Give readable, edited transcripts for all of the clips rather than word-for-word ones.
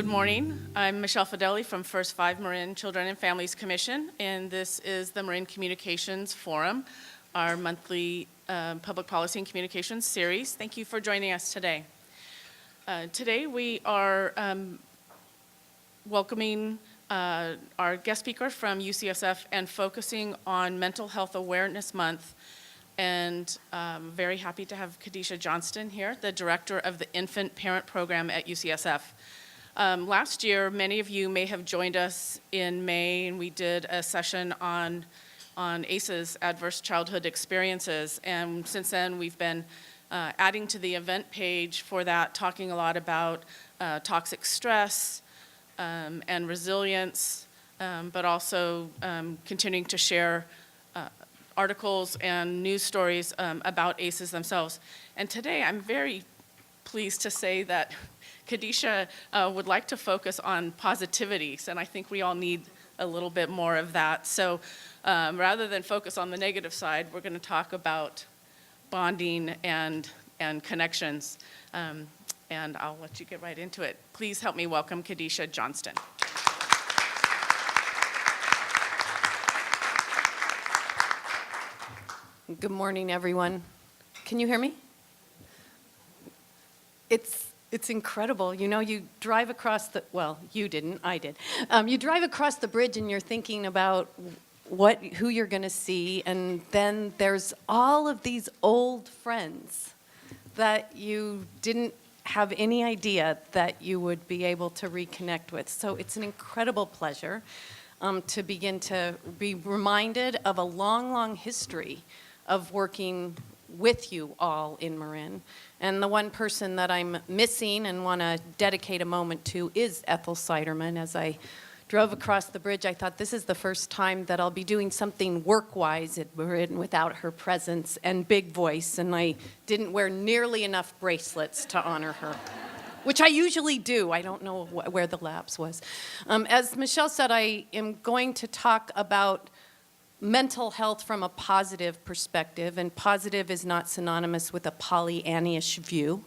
Good morning. I'm Michelle Fideli from First 5 Marin Children and Families Commission, and this is the Marin Communications Forum, our monthly public policy and communications series. Thank you for joining us today. Today we are welcoming our guest speaker from UCSF and focusing on Mental Health Awareness Month. And very happy to have Kadisha Johnston here, the director of the Infant Parent Program at UCSF. Last year, many of you may have joined us in May, and we did a session on ACEs, Adverse Childhood Experiences. And since then, we've been adding to the event page for that, talking a lot about toxic stress and resilience, but also continuing to share articles and news stories about ACEs themselves. And today, I'm very pleased to say that Kadisha would like to focus on positivities, and I think we all need a little bit more of that. So rather than focus on the negative side, we're going to talk about bonding and connections, and I'll let you get right into it. Please help me welcome Kadisha Johnston. Good morning, everyone. Can you hear me? It's incredible. You know, you drive across the, well, you didn't, I did. You drive across the bridge and you're thinking about who you're going to see, and then there's all of these old friends that you didn't have any idea that you would be able to reconnect with. So it's an incredible pleasure to begin to be reminded of a long, long history of working with you all in Marin. And the one person that I'm missing and want to dedicate a moment to is Ethel Siderman. As I drove across the bridge, I thought this is the first time that I'll be doing something work-wise at Marin without her presence and big voice, and I didn't wear nearly enough bracelets to honor her, which I usually do. I don't know where the lapse was. As Michelle said, I am going to talk about mental health from a positive perspective, and positive is not synonymous with a Pollyannish view.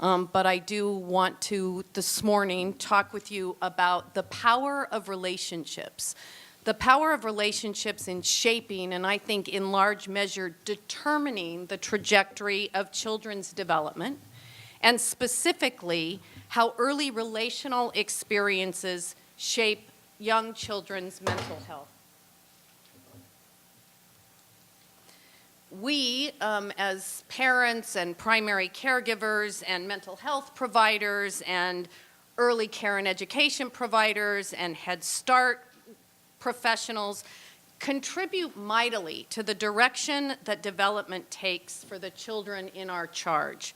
But I do want to, this morning, talk with you about the power of relationships. The power of relationships in shaping, and I think in large measure determining the trajectory of children's development, and specifically how early relational experiences shape young children's mental health. We, as parents and primary caregivers and mental health providers and early care and education providers and Head Start professionals, contribute mightily to the direction that development takes for the children in our charge.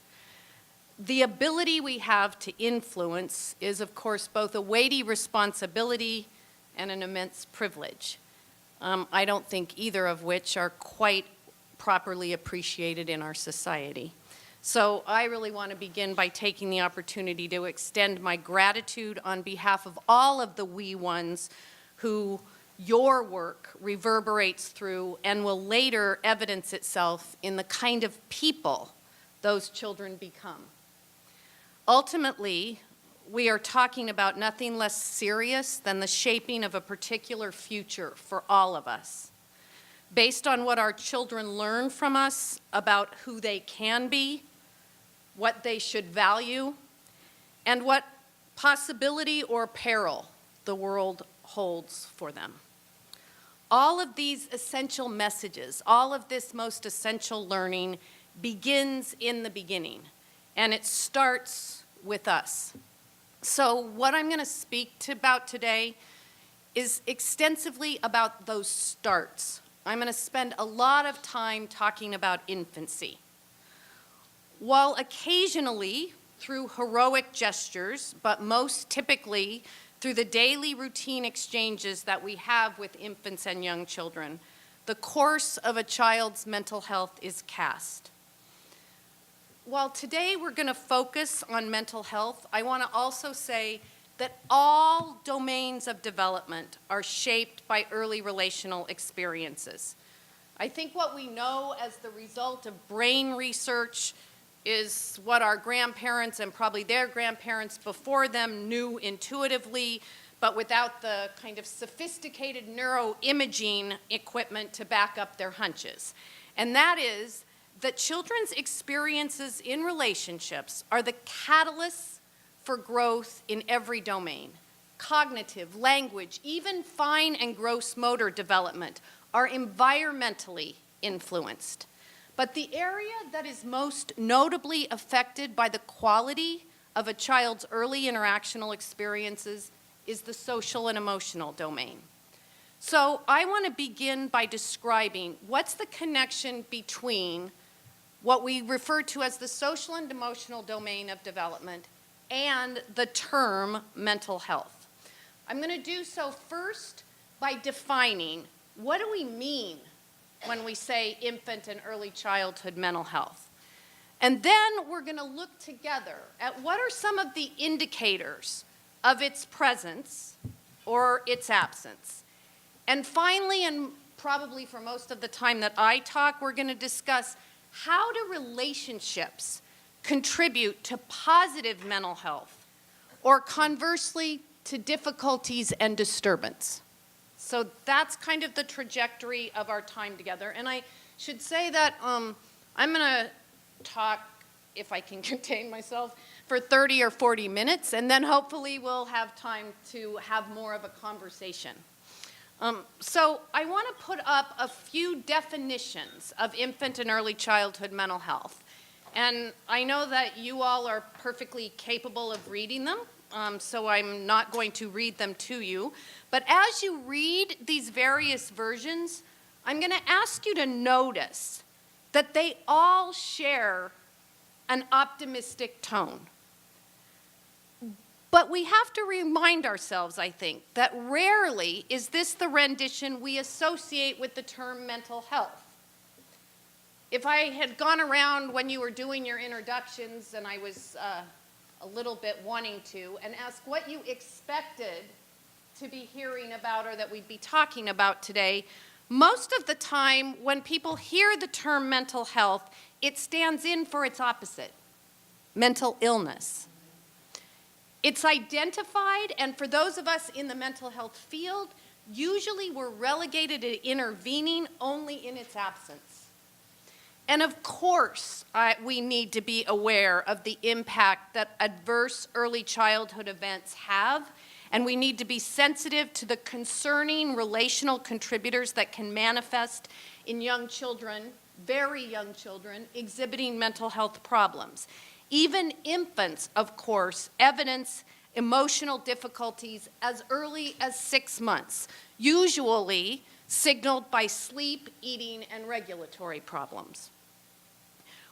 The ability we have to influence is, of course, both a weighty responsibility and an immense privilege. I don't think either of which are quite properly appreciated in our society. So I really want to begin by taking the opportunity to extend my gratitude on behalf of all of the wee ones who your work reverberates through and will later evidence itself in the kind of people those children become. Ultimately, we are talking about nothing less serious than the shaping of a particular future for all of us, based on what our children learn from us about who they can be, what they should value, and what possibility or peril the world holds for them. All of these essential messages, all of this most essential learning begins in the beginning, and it starts with us. So what I'm going to speak about today is extensively about those starts. I'm going to spend a lot of time talking about infancy. While occasionally through heroic gestures, but most typically through the daily routine exchanges that we have with infants and young children, the course of a child's mental health is cast. While today we're going to focus on mental health, I want to also say that all domains of development are shaped by early relational experiences. I think what we know as the result of brain research is what our grandparents and probably their grandparents before them knew intuitively, but without the kind of sophisticated neuroimaging equipment to back up their hunches. And that is that children's experiences in relationships are the catalysts for growth in every domain. Cognitive, language, even fine and gross motor development are environmentally influenced. But the area that is most notably affected by the quality of a child's early interactional experiences is the social and emotional domain. So I want to begin by describing what's the connection between what we refer to as the social and emotional domain of development and the term mental health. I'm going to do so first by defining what do we mean when we say infant and early childhood mental health. And then we're going to look together at what are some of the indicators of its presence or its absence. And finally, and probably for most of the time that I talk, we're going to discuss how do relationships contribute to positive mental health, or conversely, to difficulties and disturbance. So that's kind of the trajectory of our time together. And I should say that I'm going to talk, if I can contain myself, for 30 or 40 minutes, and then hopefully we'll have time to have more of a conversation. So I want to put up a few definitions of infant and early childhood mental health. And I know that you all are perfectly capable of reading them, so I'm not going to read them to you. But as you read these various versions, I'm going to ask you to notice that they all share an optimistic tone. But we have to remind ourselves, I think, that rarely is this the rendition we associate with the term mental health. If I had gone around when you were doing your introductions, and I was a little bit wanting to, and asked what you expected to be hearing about or that we'd be talking about today, most of the time when people hear the term mental health, it stands in for its opposite, mental illness. It's identified, and for those of us in the mental health field, usually we're relegated to intervening only in its absence. And of course, we need to be aware of the impact that adverse early childhood events have, and we need to be sensitive to the concerning relational contributors that can manifest in young children, very young children, exhibiting mental health problems. Even infants, of course, evidence emotional difficulties as early as 6 months, usually signaled by sleep, eating, and regulatory problems.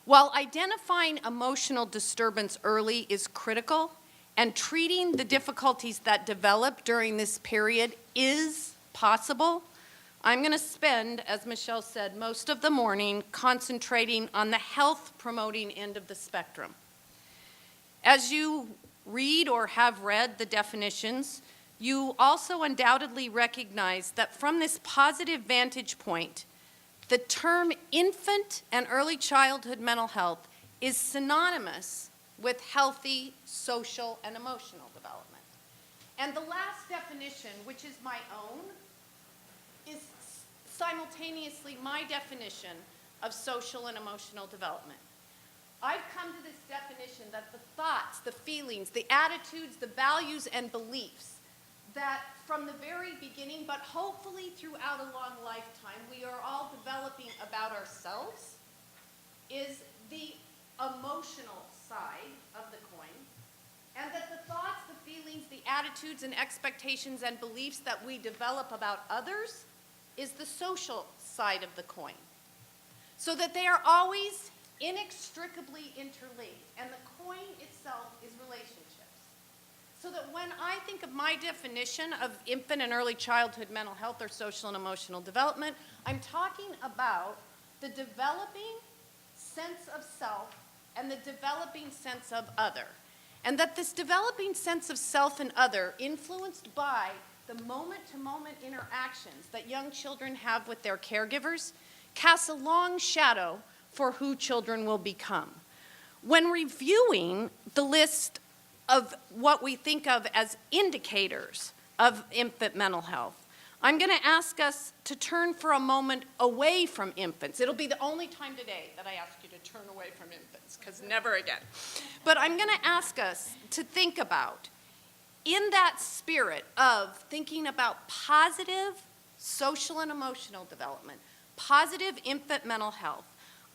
While identifying emotional disturbance early is critical, and treating the difficulties that develop during this period is possible, I'm going to spend, as Michelle said, most of the morning concentrating on the health-promoting end of the spectrum. As you read or have read the definitions, you also undoubtedly recognize that from this positive vantage point, the term infant and early childhood mental health is synonymous with healthy social and emotional development. And the last definition, which is my own, is simultaneously my definition of social and emotional development. I've come to this definition that the thoughts, the feelings, the attitudes, the values, and beliefs that from the very beginning, but hopefully throughout a long lifetime, we are all developing about ourselves, is the emotional side of the coin, and that the thoughts, the feelings, the attitudes, and expectations and beliefs that we develop about others is the social side of the coin. So that they are always inextricably interlinked, and the coin itself is relationships. So that when I think of my definition of infant and early childhood mental health or social and emotional development, I'm talking about the developing sense of self and the developing sense of other. And that this developing sense of self and other, influenced by the moment-to-moment interactions that young children have with their caregivers, casts a long shadow for who children will become. when reviewing the list of what we think of as indicators of infant mental health, I'm going to ask us to turn for a moment away from infants. It'll be the only time today that I ask you to turn away from infants, because never again. But I'm going to ask us to think about, in that spirit of thinking about positive social and emotional development, positive infant mental health,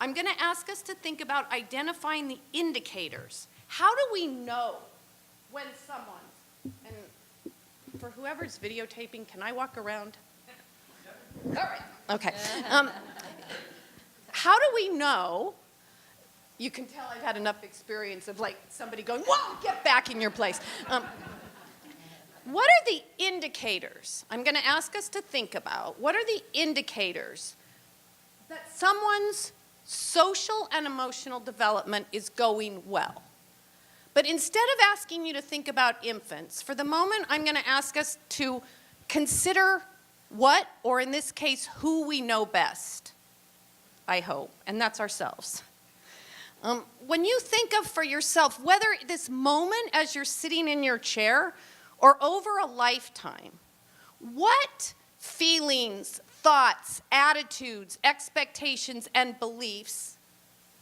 I'm going to ask us to think about identifying the indicators. How do we know when someone, and for whoever's videotaping, can I walk around? All right. Okay. How do we know? You can tell I've had enough experience of like somebody going, whoa, get back in your place. What are the indicators? I'm going to ask us to think about what are the indicators that someone's social and emotional development is going well. But instead of asking you to think about infants, for the moment I'm going to ask us to consider what, or in this case, who we know best, I hope, and that's ourselves. When you think of for yourself, whether this moment as you're sitting in your chair or over a lifetime, what feelings, thoughts, attitudes, expectations, and beliefs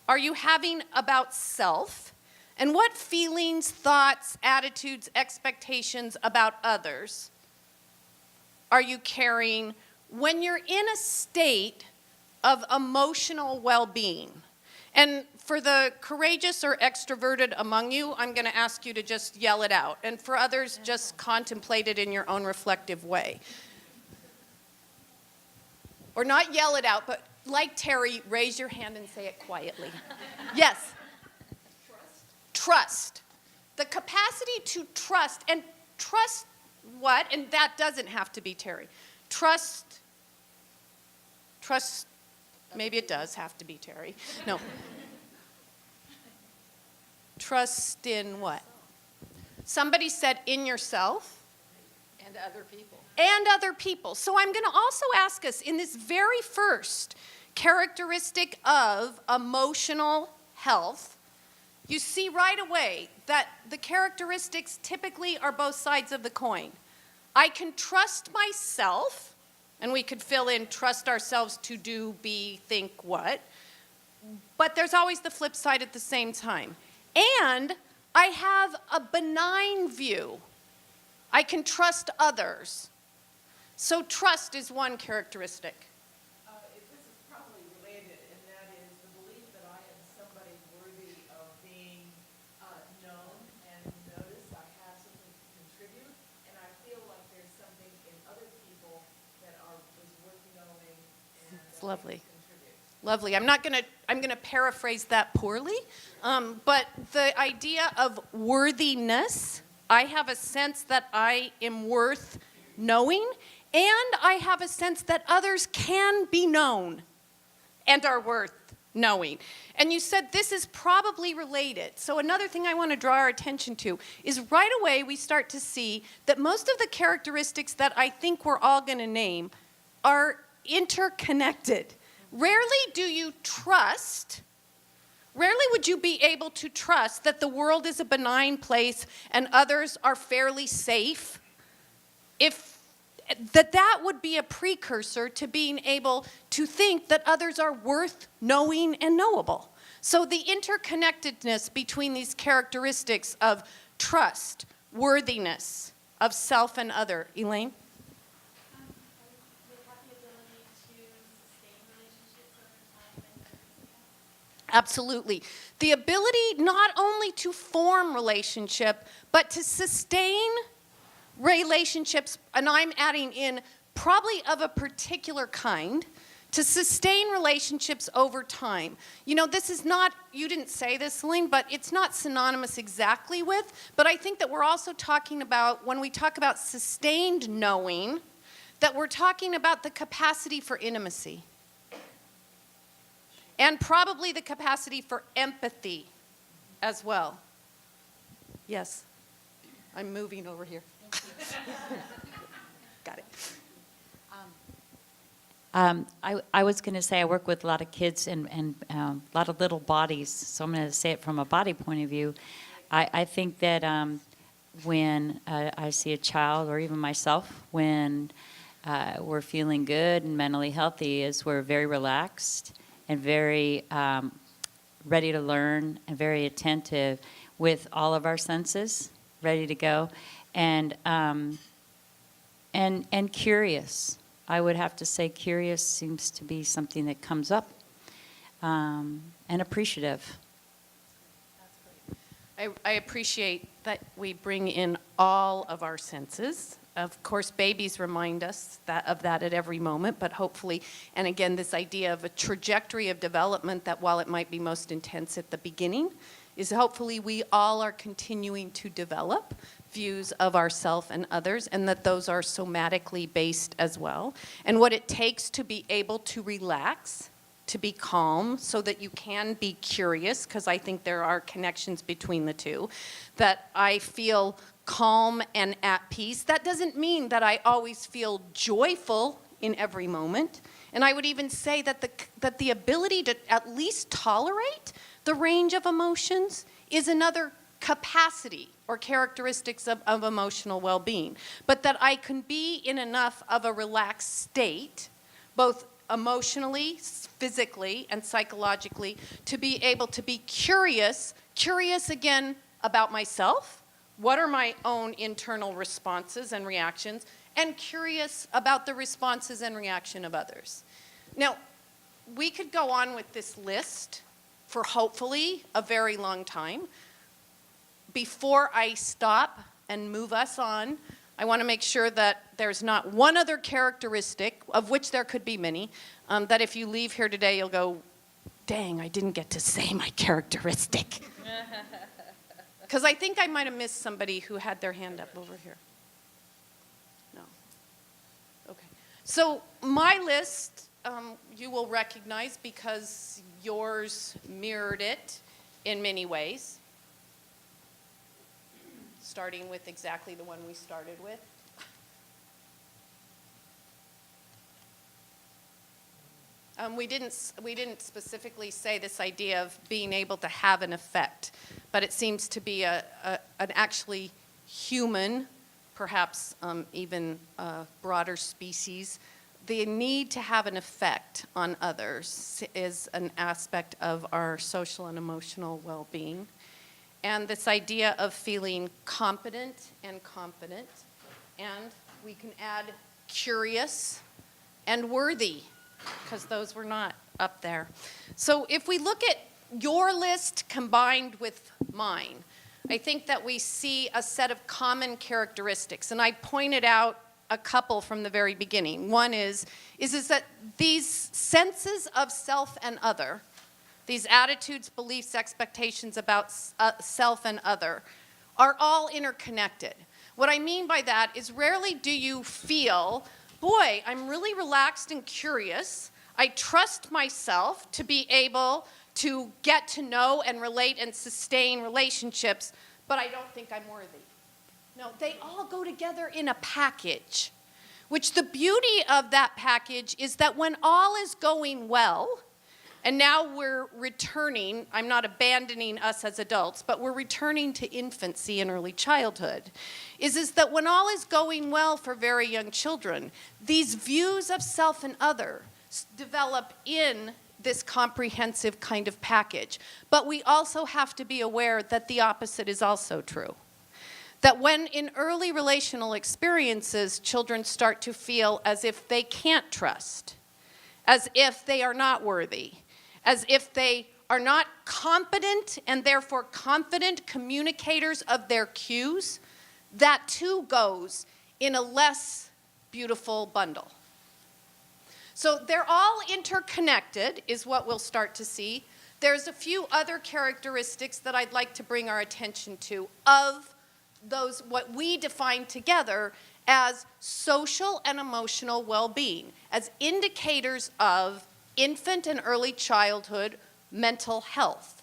are you having about self? And what feelings, thoughts, attitudes, expectations about others are you carrying when you're in a state of emotional well-being? And for the courageous or extroverted among you, I'm going to ask you to just yell it out. And for others, just contemplate it in your own reflective way. Or not yell it out, but like Terry, raise your hand and say it quietly. Yes. Trust. The capacity to trust. And trust what? And that doesn't have to be Terry. Trust, maybe it does have to be Terry. No. Trust in what? Somebody said in yourself. And other people. And other people. So I'm going to also ask us in this very first characteristic of emotional health, you see right away that the characteristics typically are both sides of the coin. I can trust myself, and we could fill in trust ourselves to do, be, think, what, but there's always the flip side at the same time. And I have a benign view. I can trust others. So trust is one characteristic. This is probably related, and that is the belief that I am somebody worthy of being known and noticed. I have something to contribute, and I feel like there's something in other people that is worth knowing and It's lovely. contribute. Lovely. I'm going to paraphrase that poorly, but the idea of worthiness, I have a sense that I am worth knowing, and I have a sense that others can be known and are worth knowing. And you said this is probably related. So another thing I want to draw our attention to is right away we start to see that most of the characteristics that I think we're all going to name are interconnected. Rarely do you trust, rarely would you be able to trust that the world is a benign place and others are fairly safe if that would be a precursor to being able to think that others are worth knowing and knowable. So the interconnectedness between these characteristics of trust, worthiness, of self and other. Elaine? Absolutely. The ability not only to form relationship, but to sustain relationships, and I'm adding in probably of a particular kind, to sustain relationships over time. You know, this is not, you didn't say this, Celine, but it's not synonymous exactly with, but I think that we're also talking about, when we talk about sustained knowing, that we're talking about the capacity for intimacy. And probably the capacity for empathy as well. Yes, I'm moving over here. Got it. I was going to say I work with a lot of kids and a lot of little bodies, so I'm going to say it from a body point of view. I think that when I see a child, or even myself, when we're feeling good and mentally healthy, is we're very relaxed and very ready to learn and very attentive with all of our senses, ready to go, and curious. I would have to say curious seems to be something that comes up, and appreciative. I appreciate that we bring in all of our senses. Of course, babies remind us of that at every moment, but hopefully, and again, this idea of a trajectory of development that while it might be most intense at the beginning, is hopefully we all are continuing to develop views of ourself and others, and that those are somatically based as well. And what it takes to be able to relax, to be calm, so that you can be curious, because I think there are connections between the two, that I feel calm and at peace. That doesn't mean that I always feel joyful in every moment. And I would even say that the ability to at least tolerate the range of emotions is another capacity or characteristics of emotional well-being. But that I can be in enough of a relaxed state, both emotionally, physically, and psychologically, to be able to be curious again about myself. What are my own internal responses and reactions? And curious about the responses and reaction of others. Now, we could go on with this list for hopefully a very long time. Before I stop and move us on, I want to make sure that there's not one other characteristic, of which there could be many, that if you leave here today, you'll go, dang, I didn't get to say my characteristic. Because I think I might have missed somebody who had their hand up over here. No. Okay. So my list, you will recognize because yours mirrored it in many ways. Starting with exactly the one we started with. We didn't specifically say this idea of being able to have an effect, but it seems to be an actually human, perhaps even a broader species. The need to have an effect on others is an aspect of our social and emotional well-being. And this idea of feeling competent and confident, and we can add curious and worthy, because those were not up there. So if we look at your list combined with mine, I think that we see a set of common characteristics, and I pointed out a couple from the very beginning. One is that these senses of self and other, these attitudes, beliefs, expectations about self and other, are all interconnected. What I mean by that is rarely do you feel, boy, I'm really relaxed and curious. I trust myself to be able to get to know and relate and sustain relationships, but I don't think I'm worthy. No, they all go together in a package, which the beauty of that package is that when all is going well, and now we're returning, I'm not abandoning us as adults, but we're returning to infancy and early childhood, is that when all is going well for very young children, these views of self and other develop in this comprehensive kind of package. But we also have to be aware that the opposite is also true. That when in early relational experiences, children start to feel as if they can't trust, as if they are not worthy, as if they are not competent and therefore confident communicators of their cues, that too goes in a less beautiful bundle. So they're all interconnected, is what we'll start to see. There's a few other characteristics that I'd like to bring our attention to of those, what we define together as social and emotional well-being, as indicators of infant and early childhood mental health.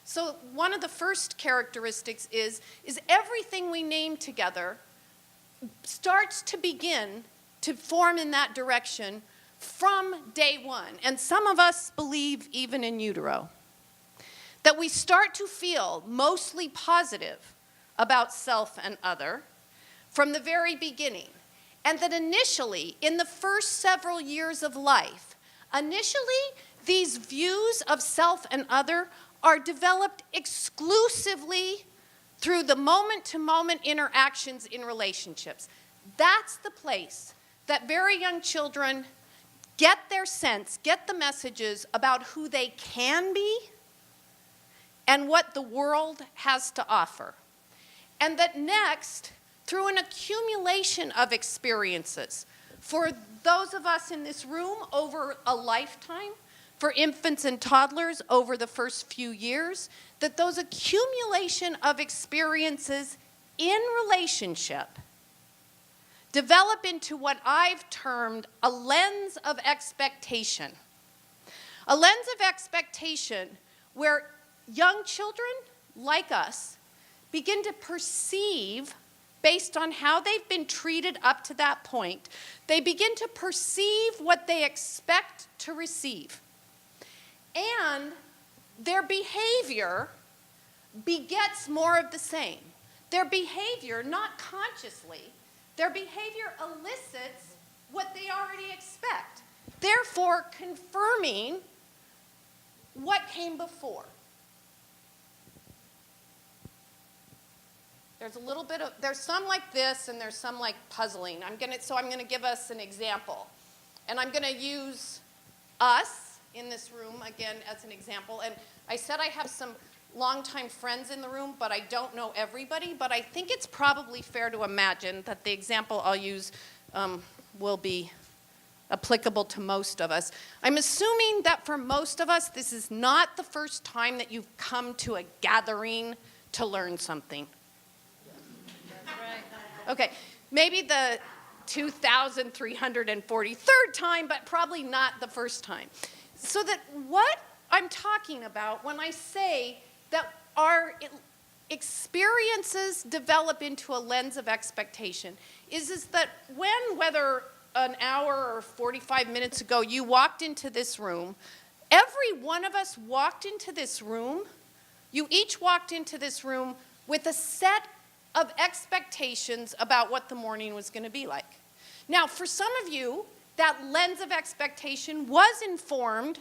So one of the first characteristics is everything we name together starts to begin to form in that direction from day one, and some of us believe even in utero, that we start to feel mostly positive about self and other from the very beginning. And that initially, in the first several years of life, these views of self and other are developed exclusively through the moment-to-moment interactions in relationships. That's the place that very young children get their sense, get the messages about who they can be and what the world has to offer. And that next, through an accumulation of experiences, for those of us in this room over a lifetime, for infants and toddlers over the first few years, that those accumulation of experiences in relationship develop into what I've termed a lens of expectation. A lens of expectation where young children, like us, begin to perceive, based on how they've been treated up to that point, they begin to perceive what they expect to receive. And their behavior begets more of the same. Their behavior, not consciously, their behavior elicits what they already expect, therefore confirming what came before. There's some like this and there's some like puzzling. I'm gonna give us an example. And I'm gonna use us in this room again as an example. And I said I have some longtime friends in the room, but I don't know everybody. But I think it's probably fair to imagine that the example I'll use will be applicable to most of us. I'm assuming that for most of us, this is not the first time that you've come to a gathering to learn something. Okay, maybe the 2,343rd time, but probably not the first time. So that what I'm talking about when I say that our experiences develop into a lens of expectation is that whether an hour or 45 minutes ago you walked into this room, every one of us walked into this room, you each walked into this room with a set of expectations about what the morning was going to be like. Now, for some of you, that lens of expectation was informed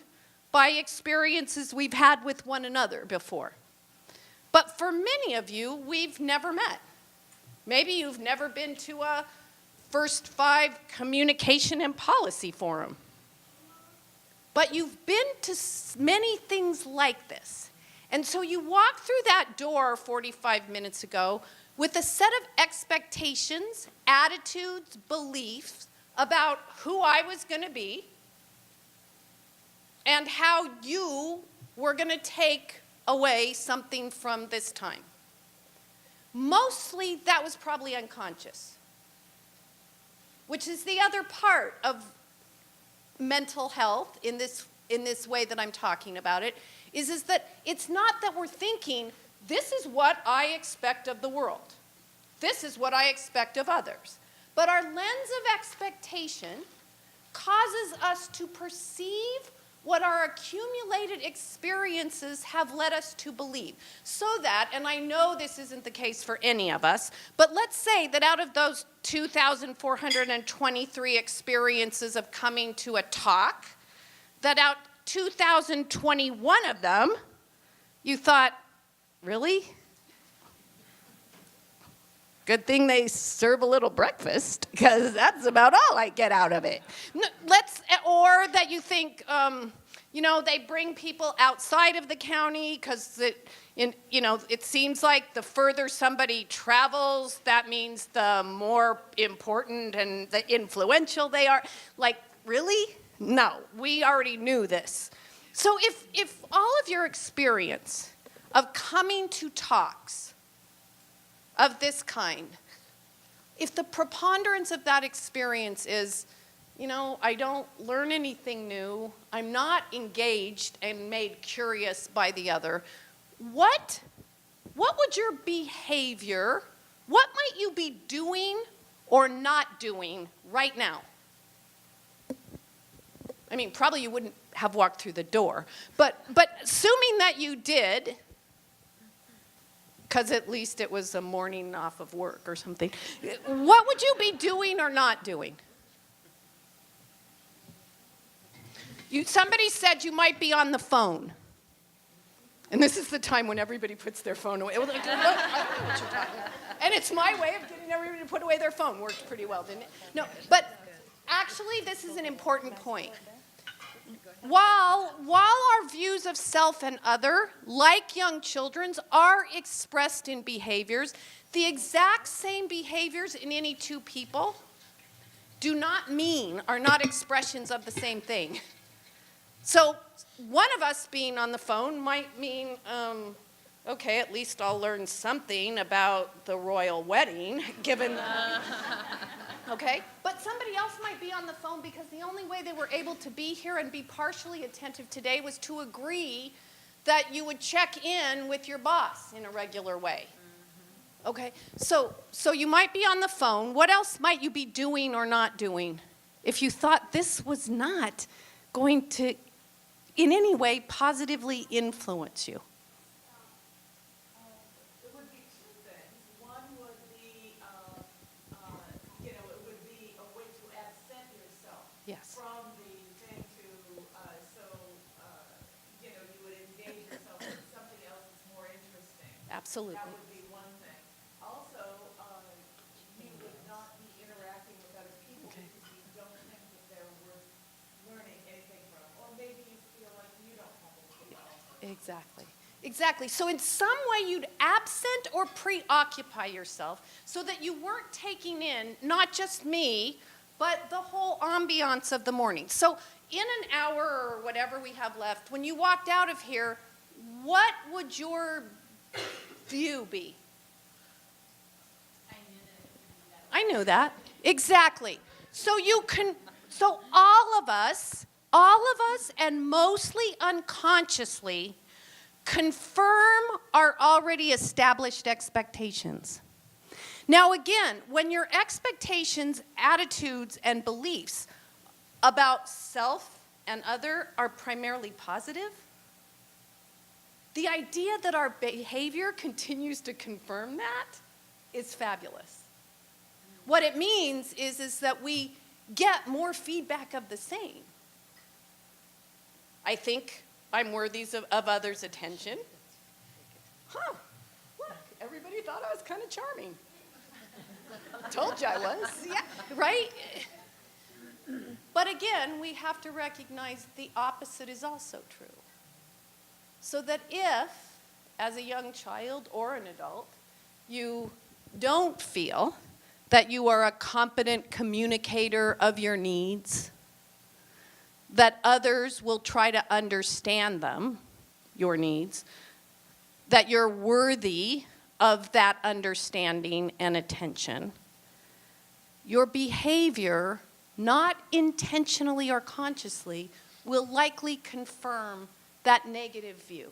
by experiences we've had with one another before. But for many of you, we've never met. Maybe you've never been to a First 5 Communication and Policy Forum. But you've been to many things like this. And so you walked through that door 45 minutes ago with a set of expectations, attitudes, beliefs about who I was going to be and how you were going to take away something from this time. Mostly that was probably unconscious, which is the other part of mental health in this way that I'm talking about it, is that it's not that we're thinking, this is what I expect of the world. This is what I expect of others. But our lens of expectation causes us to perceive what our accumulated experiences have led us to believe. So that, and I know this isn't the case for any of us, but let's say that out of those 2,423 experiences of coming to a talk, that out 2,021 of them, you thought, really? Good thing they serve a little breakfast, because that's about all I get out of it. Or that you think, they bring people outside of the county because it seems like the further somebody travels, that means the more important and the influential they are. Like, really? No, we already knew this. So if all of your experience of coming to talks of this kind, if the preponderance of that experience is, I don't learn anything new, I'm not engaged and made curious by the other, what would your behavior, what might you be doing or not doing right now? I mean, probably you wouldn't have walked through the door. But assuming that you did, because at least it was a morning off of work or something, what would you be doing or not doing? Somebody said you might be on the phone. And this is the time when everybody puts their phone away. I don't know what you're talking about. And it's my way of getting everybody to put away their phone. Worked pretty well, didn't it? No, but actually this is an important point. While our views of self and other, like young children's, are expressed in behaviors, the exact same behaviors in any two people are not expressions of the same thing. So one of us being on the phone might mean, okay, at least I'll learn something about the royal wedding, given, okay? But somebody else might be on the phone because the only way they were able to be here and be partially attentive today was to agree that you would check in with your boss in a regular way. Okay, so you might be on the phone. What else might you be doing or not doing if you thought this was not going to in any way positively influence you? It would be two things. One would be, it would be a way to absent yourself Yes. from the thing you would engage yourself in something else that's more interesting. Absolutely. That would be one thing. Also, you would not be interacting with other people because you don't think that they're worth learning anything from. Or maybe you feel like you don't have anything else. Exactly. So in some way you'd absent or preoccupy yourself so that you weren't taking in not just me, but the whole ambiance of the morning. So in an hour or whatever we have left, when you walked out of here, what would your view be? I knew that. Exactly. So all of us, and mostly unconsciously, confirm our already established expectations. Now again, when your expectations, attitudes, and beliefs about self and other are primarily positive, the idea that our behavior continues to confirm that is fabulous. What it means is that we get more feedback of the same. I think I'm worthy of others' attention. Huh, look, everybody thought I was kind of charming. Told you I was, yeah, right? But again, we have to recognize the opposite is also true. So that if, as a young child or an adult, you don't feel that you are a competent communicator of your needs, that others will try to understand them, your needs, that you're worthy of that understanding and attention, your behavior, not intentionally or consciously, will likely confirm that negative view.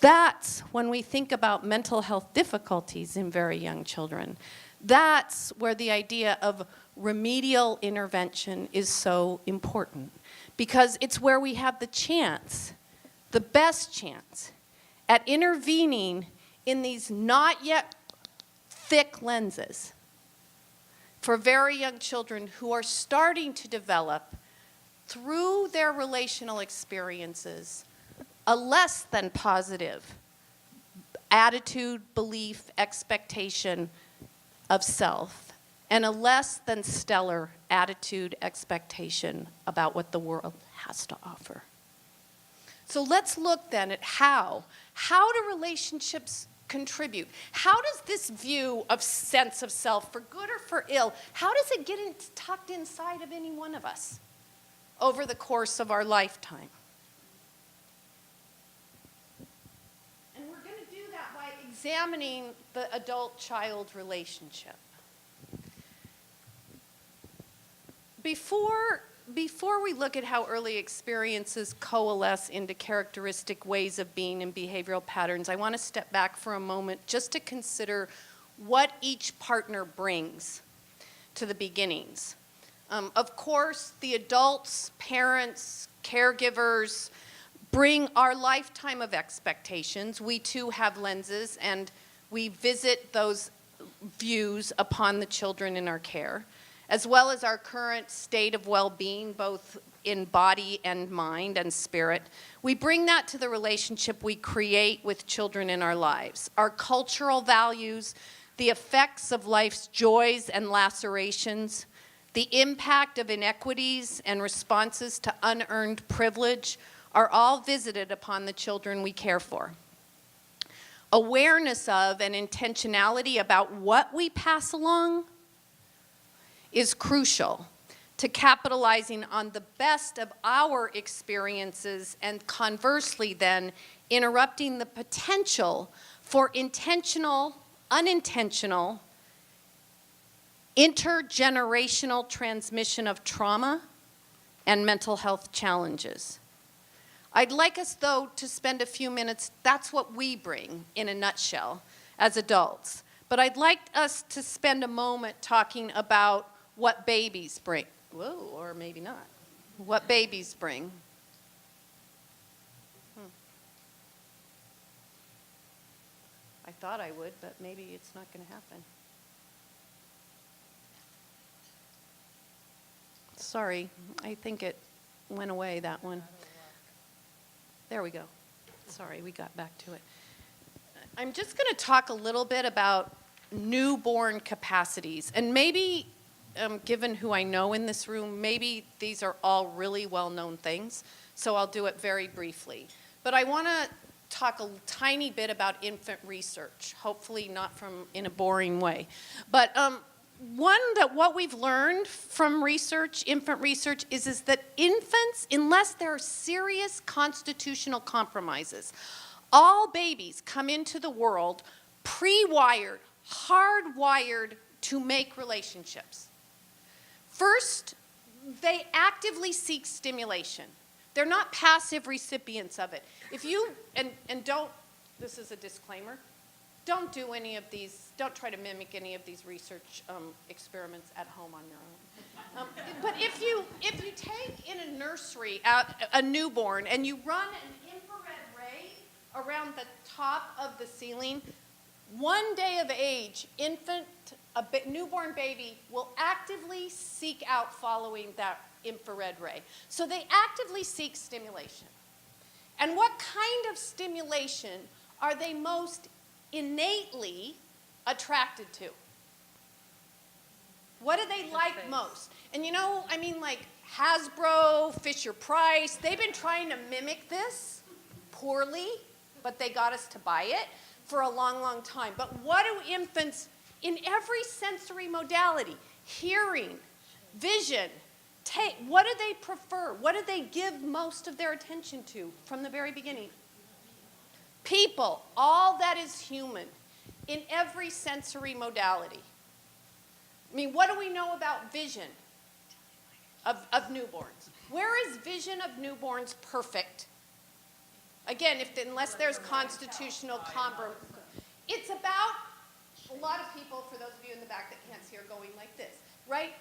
That's when we think about mental health difficulties in very young children. That's where the idea of remedial intervention is so important, because it's where we have the chance, the best chance, at intervening in these not yet thick lenses for very young children who are starting to develop, through their relational experiences, a less than positive attitude, belief, expectation of self, and a less than stellar attitude, expectation about what the world has to offer. So let's look then at how do relationships contribute? How does this view of sense of self, for good or for ill, how does it get tucked inside of any one of us over the course of our lifetime? And we're going to do that by examining the adult-child relationship. Before we look at how early experiences coalesce into characteristic ways of being and behavioral patterns, I want to step back for a moment just to consider what each partner brings to the beginnings Of course, the adults, parents, caregivers bring our lifetime of expectations. We too have lenses, and we visit those views upon the children in our care, as well as our current state of well-being, both in body and mind and spirit. We bring that to the relationship we create with children in our lives. Our cultural values, the effects of life's joys and lacerations, the impact of inequities and responses to unearned privilege are all visited upon the children we care for. Awareness of and intentionality about what we pass along is crucial to capitalizing on the best of our experiences and conversely then interrupting the potential for intentional, unintentional, intergenerational transmission of trauma and mental health challenges. I'd like us, though, to spend a few minutes, that's what we bring in a nutshell as adults. But I'd like us to spend a moment talking about what babies bring. Whoa, or maybe not. What babies bring. I thought I would, but maybe it's not going to happen. Sorry, I think it went away, that one. There we go. Sorry, we got back to it. I'm just going to talk a little bit about newborn capacities. And maybe, given who I know in this room, maybe these are all really well-known things, so I'll do it very briefly. But I want to talk a tiny bit about infant research, hopefully not in a boring way. But what we've learned from research, infant research, is that infants, unless there are serious constitutional compromises, all babies come into the world pre-wired, hardwired to make relationships. First, they actively seek stimulation. They're not passive recipients of it. If you, and don't, this is a disclaimer, don't do any of these, don't try to mimic any of these research experiments at home on your own. But if you take in a nursery a newborn and you run an infrared ray around the top of the ceiling, 1 day of age, newborn baby will actively seek out following that infrared ray. So they actively seek stimulation. And what kind of stimulation are they most innately attracted to? What do they like most? And you know, I mean, like Hasbro, Fisher-Price, they've been trying to mimic this poorly, but they got us to buy it for a long, long time. But what do infants in every sensory modality, hearing, vision, what do they prefer? What do they give most of their attention to from the very beginning? People, all that is human, in every sensory modality. I mean, what do we know about vision of newborns? Where is vision of newborns perfect? Again, unless there's constitutional compromise. It's about, a lot of people, for those of you in the back that can't see, are going like this, right?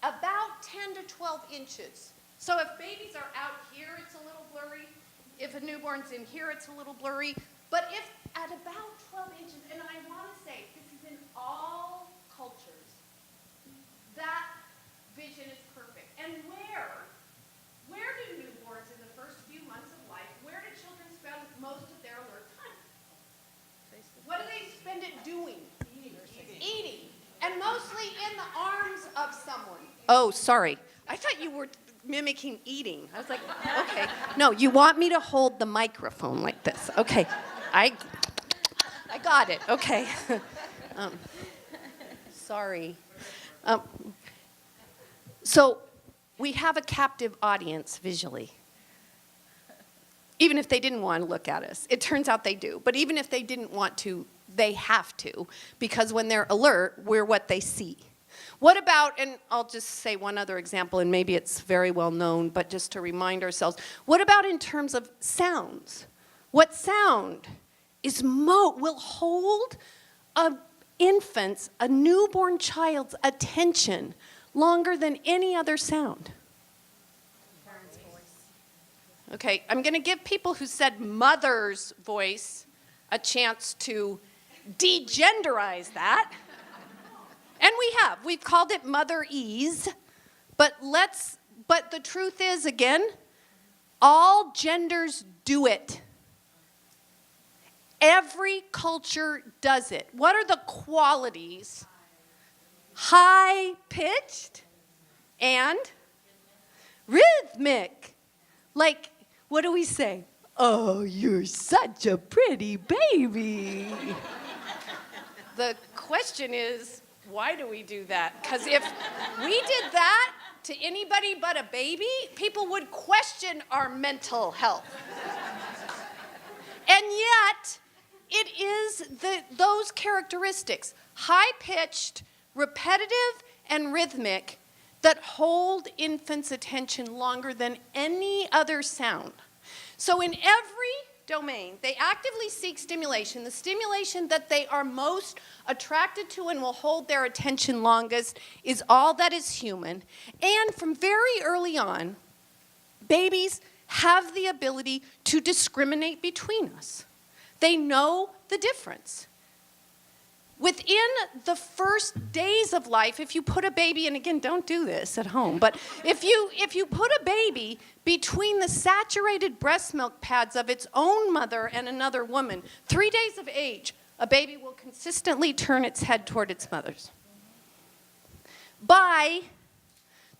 About 10 to 12 inches. So if babies are out here, it's a little blurry. If a newborn's in here, it's a little blurry. But if at about 12 inches, and I want to say, this is in all cultures, that vision is perfect. And where do newborns in the first few months of life, where do children spend most of their alert time? What do they spend it doing? Eating. And mostly in the arms of someone. Oh, sorry. I thought you were mimicking eating. I was like, okay. No, you want me to hold the microphone like this. Okay. I got it. Okay. Sorry. So we have a captive audience visually. Even if they didn't want to look at us. It turns out they do. But even if they didn't want to, they have to. Because when they're alert, we're what they see. What about, and I'll just say one other example, and maybe it's very well known, but just to remind ourselves, what about in terms of sounds? What sound will hold a newborn child's attention longer than any other sound? Okay, I'm going to give people who said mother's voice a chance to degenderize that. And we have. We've called it mother-ease. But the truth is, again, all genders do it. Every culture does it. What are the qualities? High-pitched and rhythmic. Like, what do we say? Oh, you're such a pretty baby. The question is, why do we do that? Because if we did that to anybody but a baby, people would question our mental health. And yet, it is those characteristics, high-pitched, repetitive, and rhythmic, that hold infants' attention longer than any other sound. So in every domain, they actively seek stimulation. The stimulation that they are most attracted to and will hold their attention longest is all that is human. And from very early on, babies have the ability to discriminate between us. They know the difference. Within the first days of life, if you put a baby, and again, don't do this at home, but if you put a baby between the saturated breast milk pads of its own mother and another woman, 3 days of age, a baby will consistently turn its head toward its mother's. By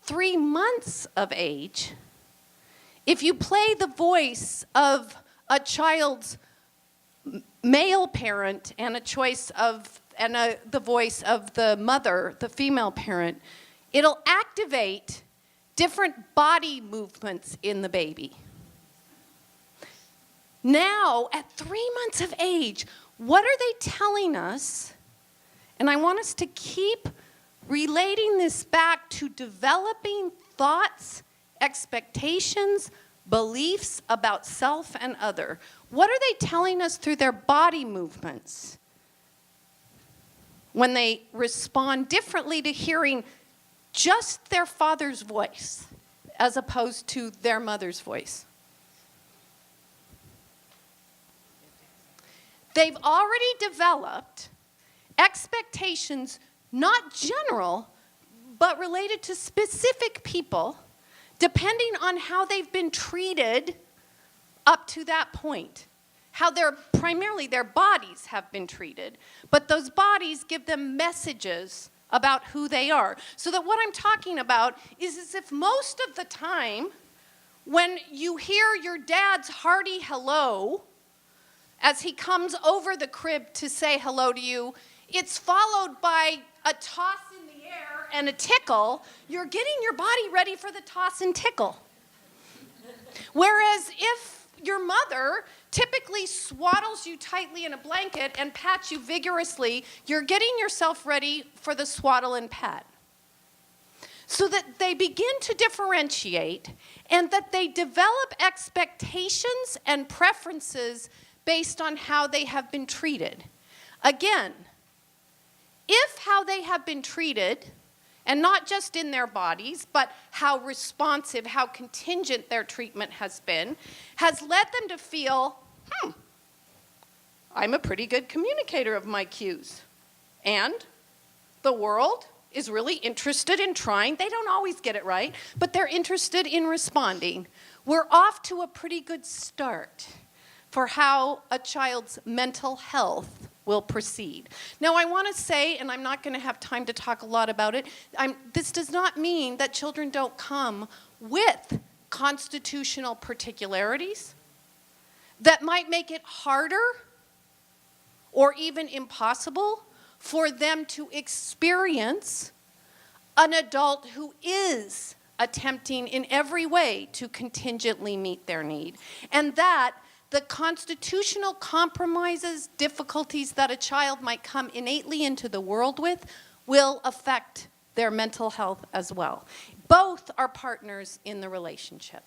3 months of age, if you play the voice of a child's male parent and the voice of the mother, the female parent, it'll activate different body movements in the baby. Now, at 3 months of age, what are they telling us? And I want us to keep relating this back to developing thoughts, expectations, beliefs about self and other. What are they telling us through their body movements when they respond differently to hearing just their father's voice as opposed to their mother's voice? They've already developed expectations, not general, but related to specific people, depending on how they've been treated up to that point. How primarily their bodies have been treated, but those bodies give them messages about who they are. So that what I'm talking about is as if most of the time, when you hear your dad's hearty hello, as he comes over the crib to say hello to you, it's followed by a toss in the air and a tickle. You're getting your body ready for the toss and tickle. Whereas if your mother typically swaddles you tightly in a blanket and pats you vigorously, you're getting yourself ready for the swaddle and pat. So that they begin to differentiate and that they develop expectations and preferences based on how they have been treated. Again, if how they have been treated, and not just in their bodies, but how responsive, how contingent their treatment has been, has led them to feel, I'm a pretty good communicator of my cues. And the world is really interested in trying. They don't always get it right, but they're interested in responding. We're off to a pretty good start for how a child's mental health will proceed. Now, I want to say, and I'm not going to have time to talk a lot about it, this does not mean that children don't come with constitutional particularities that might make it harder or even impossible for them to experience an adult who is attempting in every way to contingently meet their need. And that the constitutional compromises, difficulties that a child might come innately into the world with will affect their mental health as well. Both are partners in the relationship.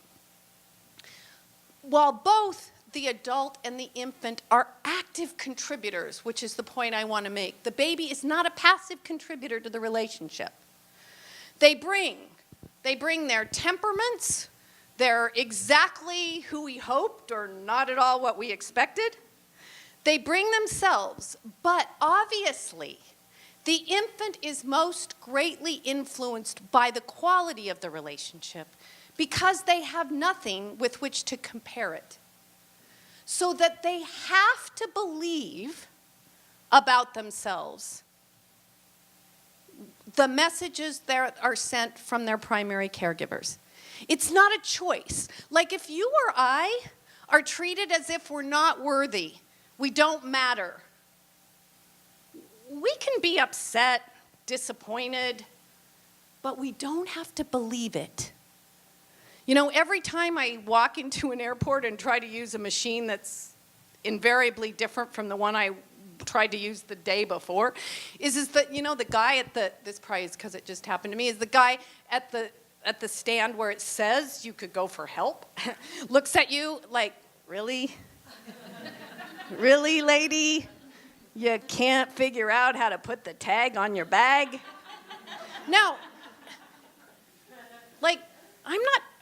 While both the adult and the infant are active contributors, which is the point I want to make, the baby is not a passive contributor to the relationship. They bring their temperaments. They're exactly who we hoped or not at all what we expected. They bring themselves, but obviously, the infant is most greatly influenced by the quality of the relationship because they have nothing with which to compare it. So that they have to believe about themselves the messages that are sent from their primary caregivers. It's not a choice. Like if you or I are treated as if we're not worthy, we don't matter, we can be upset, disappointed, but we don't have to believe it. You know, every time I walk into an airport and try to use a machine that's invariably different from the one I tried to use the day before, is that, you know, the guy at the, this probably is because it just happened to me, is the guy at the stand where it says you could go for help, looks at you like, really? Really, lady? You can't figure out how to put the tag on your bag? Now, like,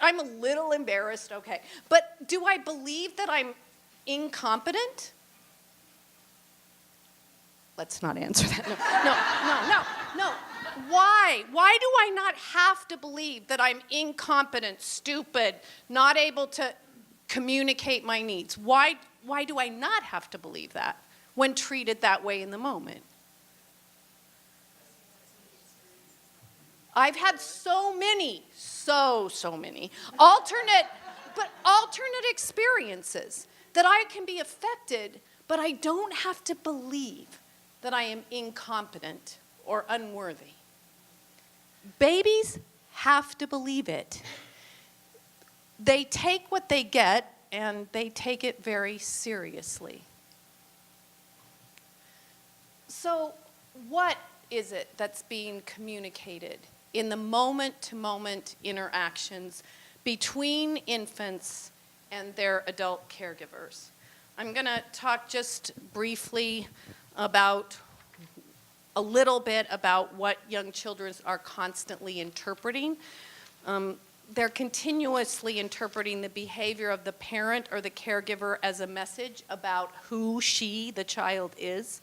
I'm a little embarrassed, okay. But do I believe that I'm incompetent? Let's not answer that. No. Why? Why do I not have to believe that I'm incompetent, stupid, not able to communicate my needs? Why do I not have to believe that when treated that way in the moment? I've had so many alternate experiences that I can be affected, but I don't have to believe that I am incompetent or unworthy. Babies have to believe it. They take what they get and they take it very seriously. So, what is it that's being communicated in the moment-to-moment interactions between infants and their adult caregivers? I'm going to talk just briefly about a little bit about what young children are constantly interpreting. They're continuously interpreting the behavior of the parent or the caregiver as a message about who she, the child, is.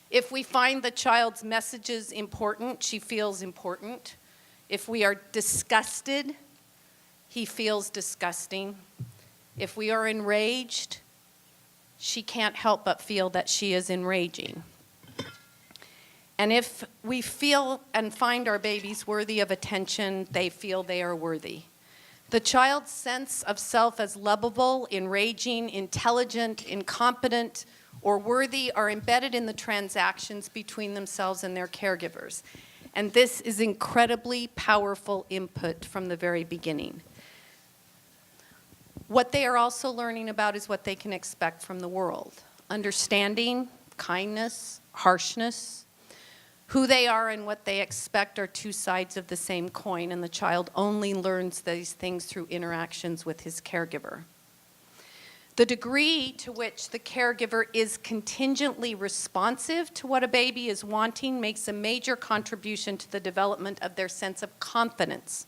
If we find the child's messages important, she feels important. If we are disgusted, he feels disgusting. If we are enraged, she can't help but feel that she is enraging. And if we feel and find our babies worthy of attention, they feel they are worthy. The child's sense of self as lovable, enraging, intelligent, incompetent, or worthy are embedded in the transactions between themselves and their caregivers. And this is incredibly powerful input from the very beginning. What they are also learning about is what they can expect from the world. Understanding, kindness, harshness, who they are and what they expect are two sides of the same coin, and the child only learns these things through interactions with his caregiver. The degree to which the caregiver is contingently responsive to what a baby is wanting makes a major contribution to the development of their sense of confidence.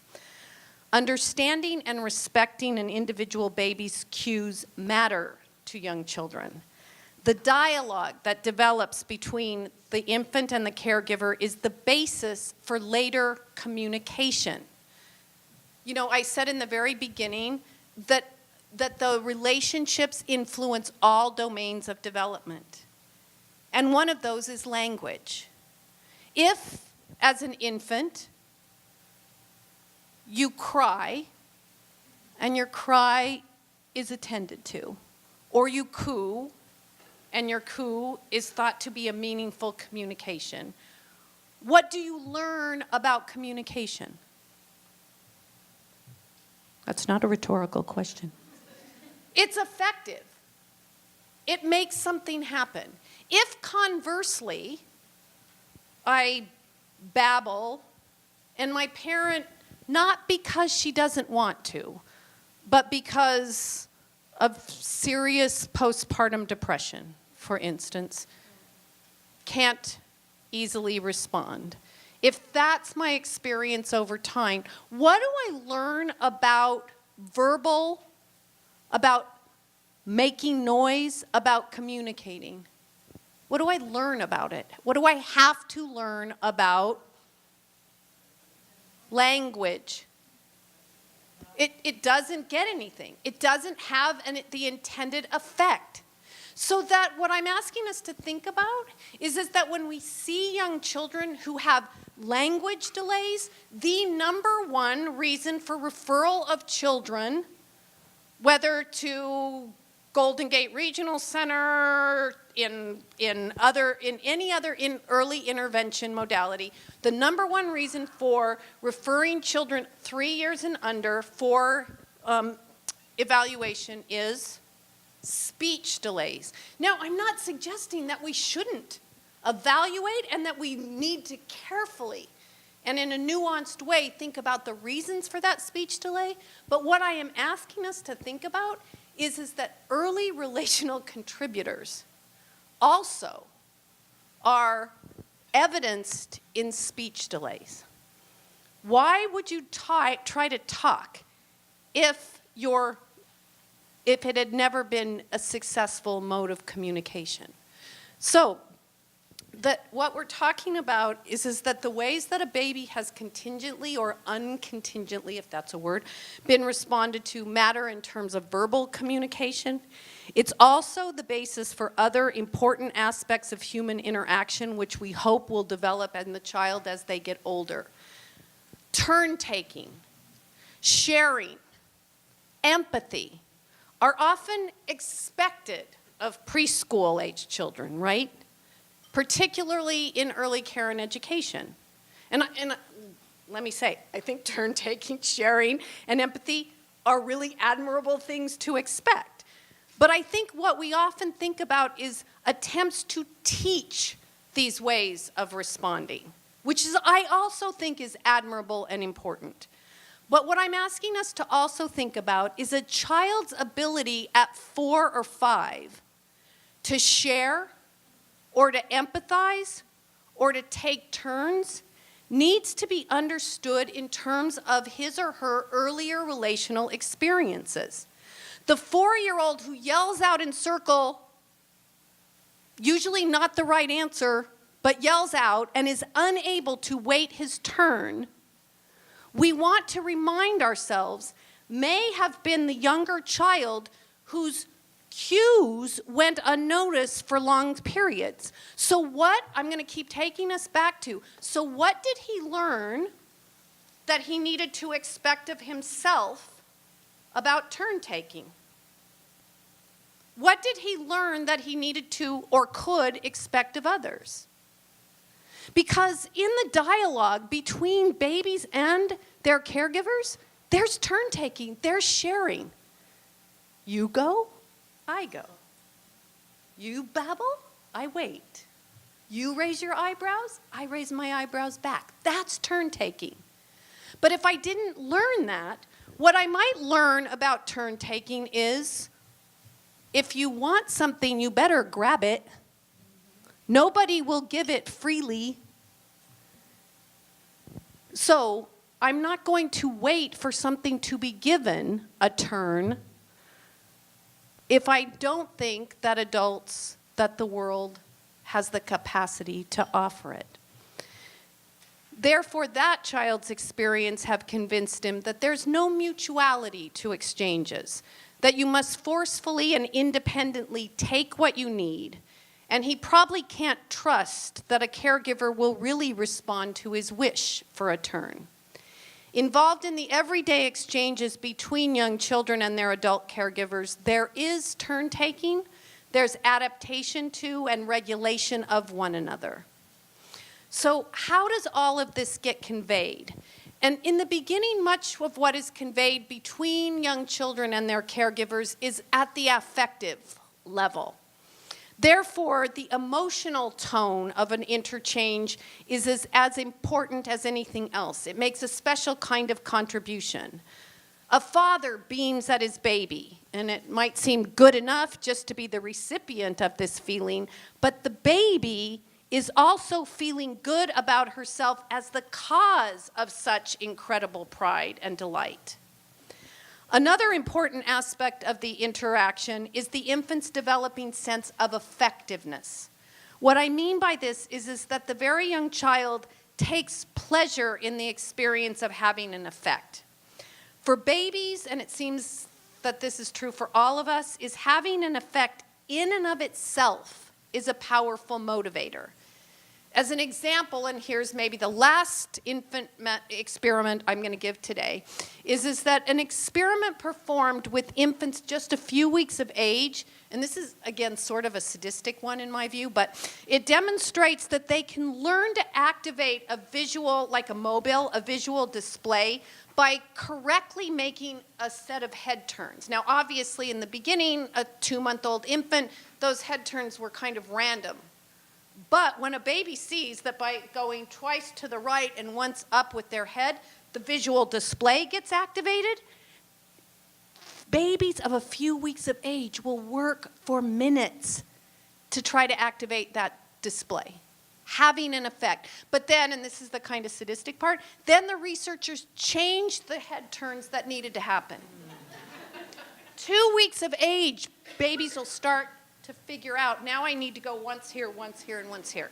Understanding and respecting an individual baby's cues matter to young children. The dialogue that develops between the infant and the caregiver is the basis for later communication. You know, I said in the very beginning that the relationships influence all domains of development. And one of those is language. If, as an infant, you cry, and your cry is attended to, or you coo, and your coo is thought to be a meaningful communication, what do you learn about communication? That's not a rhetorical question. It's effective. It makes something happen. If conversely, I babble, and my parent, not because she doesn't want to, but because of serious postpartum depression, for instance, can't easily respond. if that's my experience over time, what do I learn about verbal, about making noise, about communicating? What do I learn about it? What do I have to learn about language? It doesn't get anything. It doesn't have the intended effect. So that what I'm asking us to think about is that when we see young children who have language delays, the number one reason for referral of children, whether to Golden Gate Regional Center, in any other early intervention modality, the number one reason for referring children 3 years and under for evaluation is speech delays. Now, I'm not suggesting that we shouldn't evaluate and that we need to carefully and in a nuanced way think about the reasons for that speech delay, but what I am asking us to think about is that early relational contributors also are evidenced in speech delays. Why would you try to talk if it had never been a successful mode of communication? So, what we're talking about is that the ways that a baby has contingently or uncontingently, if that's a word, been responded to matter in terms of verbal communication. It's also the basis for other important aspects of human interaction, which we hope will develop in the child as they get older. Turn-taking, sharing, empathy are often expected of preschool-age children, right? Particularly in early care and education. And let me say, I think turn-taking, sharing, and empathy are really admirable things to expect. But I think what we often think about is attempts to teach these ways of responding, which I also think is admirable and important. But what I'm asking us to also think about is a child's ability at 4 or 5 to share, or to empathize, or to take turns, needs to be understood in terms of his or her earlier relational experiences. The 4-year-old who yells out in circle, usually not the right answer, but yells out and is unable to wait his turn, we want to remind ourselves may have been the younger child whose cues went unnoticed for long periods. So what, I'm going to keep taking us back to, so what did he learn that he needed to expect of himself about turn-taking? What did he learn that he needed to or could expect of others? Because in the dialogue between babies and their caregivers, there's turn-taking, there's sharing. You go, I go. You babble, I wait. You raise your eyebrows, I raise my eyebrows back. That's turn-taking. But if I didn't learn that, what I might learn about turn-taking is if you want something, you better grab it. Nobody will give it freely. So I'm not going to wait for something to be given a turn if I don't think that that the world has the capacity to offer it. Therefore, that child's experience have convinced him that there's no mutuality to exchanges, that you must forcefully and independently take what you need, and he probably can't trust that a caregiver will really respond to his wish for a turn. Involved in the everyday exchanges between young children and their adult caregivers, there is turn-taking, there's adaptation to and regulation of one another. So how does all of this get conveyed? And in the beginning, much of what is conveyed between young children and their caregivers is at the affective level. Therefore, the emotional tone of an interchange is as important as anything else. It makes a special kind of contribution. A father beams at his baby, and it might seem good enough just to be the recipient of this feeling, but the baby is also feeling good about herself as the cause of such incredible pride and delight. Another important aspect of the interaction is the infant's developing sense of effectiveness. What I mean by this is that the very young child takes pleasure in the experience of having an effect. For babies, and it seems that this is true for all of us, is having an effect in and of itself is a powerful motivator. As an example, and here's maybe the last infant experiment I'm going to give today, is that an experiment performed with infants just a few weeks of age, and this is, again, sort of a sadistic one in my view, but it demonstrates that they can learn to activate a visual, like a mobile, a visual display, by correctly making a set of head turns. Now, obviously, in the beginning, a 2-month-old infant, those head turns were kind of random. But when a baby sees that by going twice to the right and once up with their head, the visual display gets activated, babies of a few weeks of age will work for minutes to try to activate that display, having an effect. But then, and this is the kind of sadistic part, then the researchers changed the head turns that needed to happen. 2 weeks of age, babies will start to figure out, now I need to go once here, and once here.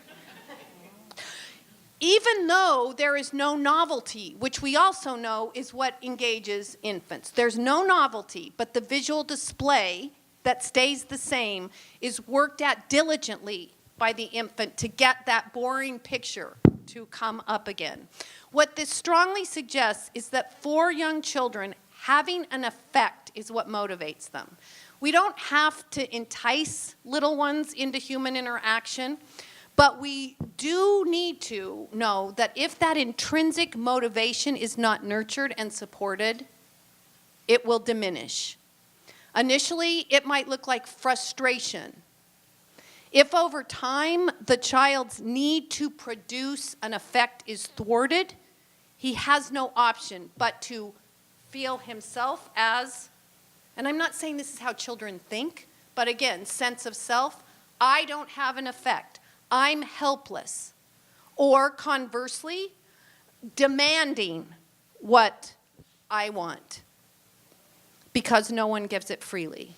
Even though there is no novelty, which we also know is what engages infants. There's no novelty, but the visual display that stays the same is worked at diligently by the infant to get that boring picture to come up again. What this strongly suggests is that for young children, having an effect is what motivates them. We don't have to entice little ones into human interaction, but we do need to know that if that intrinsic motivation is not nurtured and supported, it will diminish. Initially, it might look like frustration. If over time the child's need to produce an effect is thwarted, he has no option but to feel himself as, and I'm not saying this is how children think, but again, sense of self, I don't have an effect. I'm helpless. Or conversely, demanding what I want because no one gives it freely.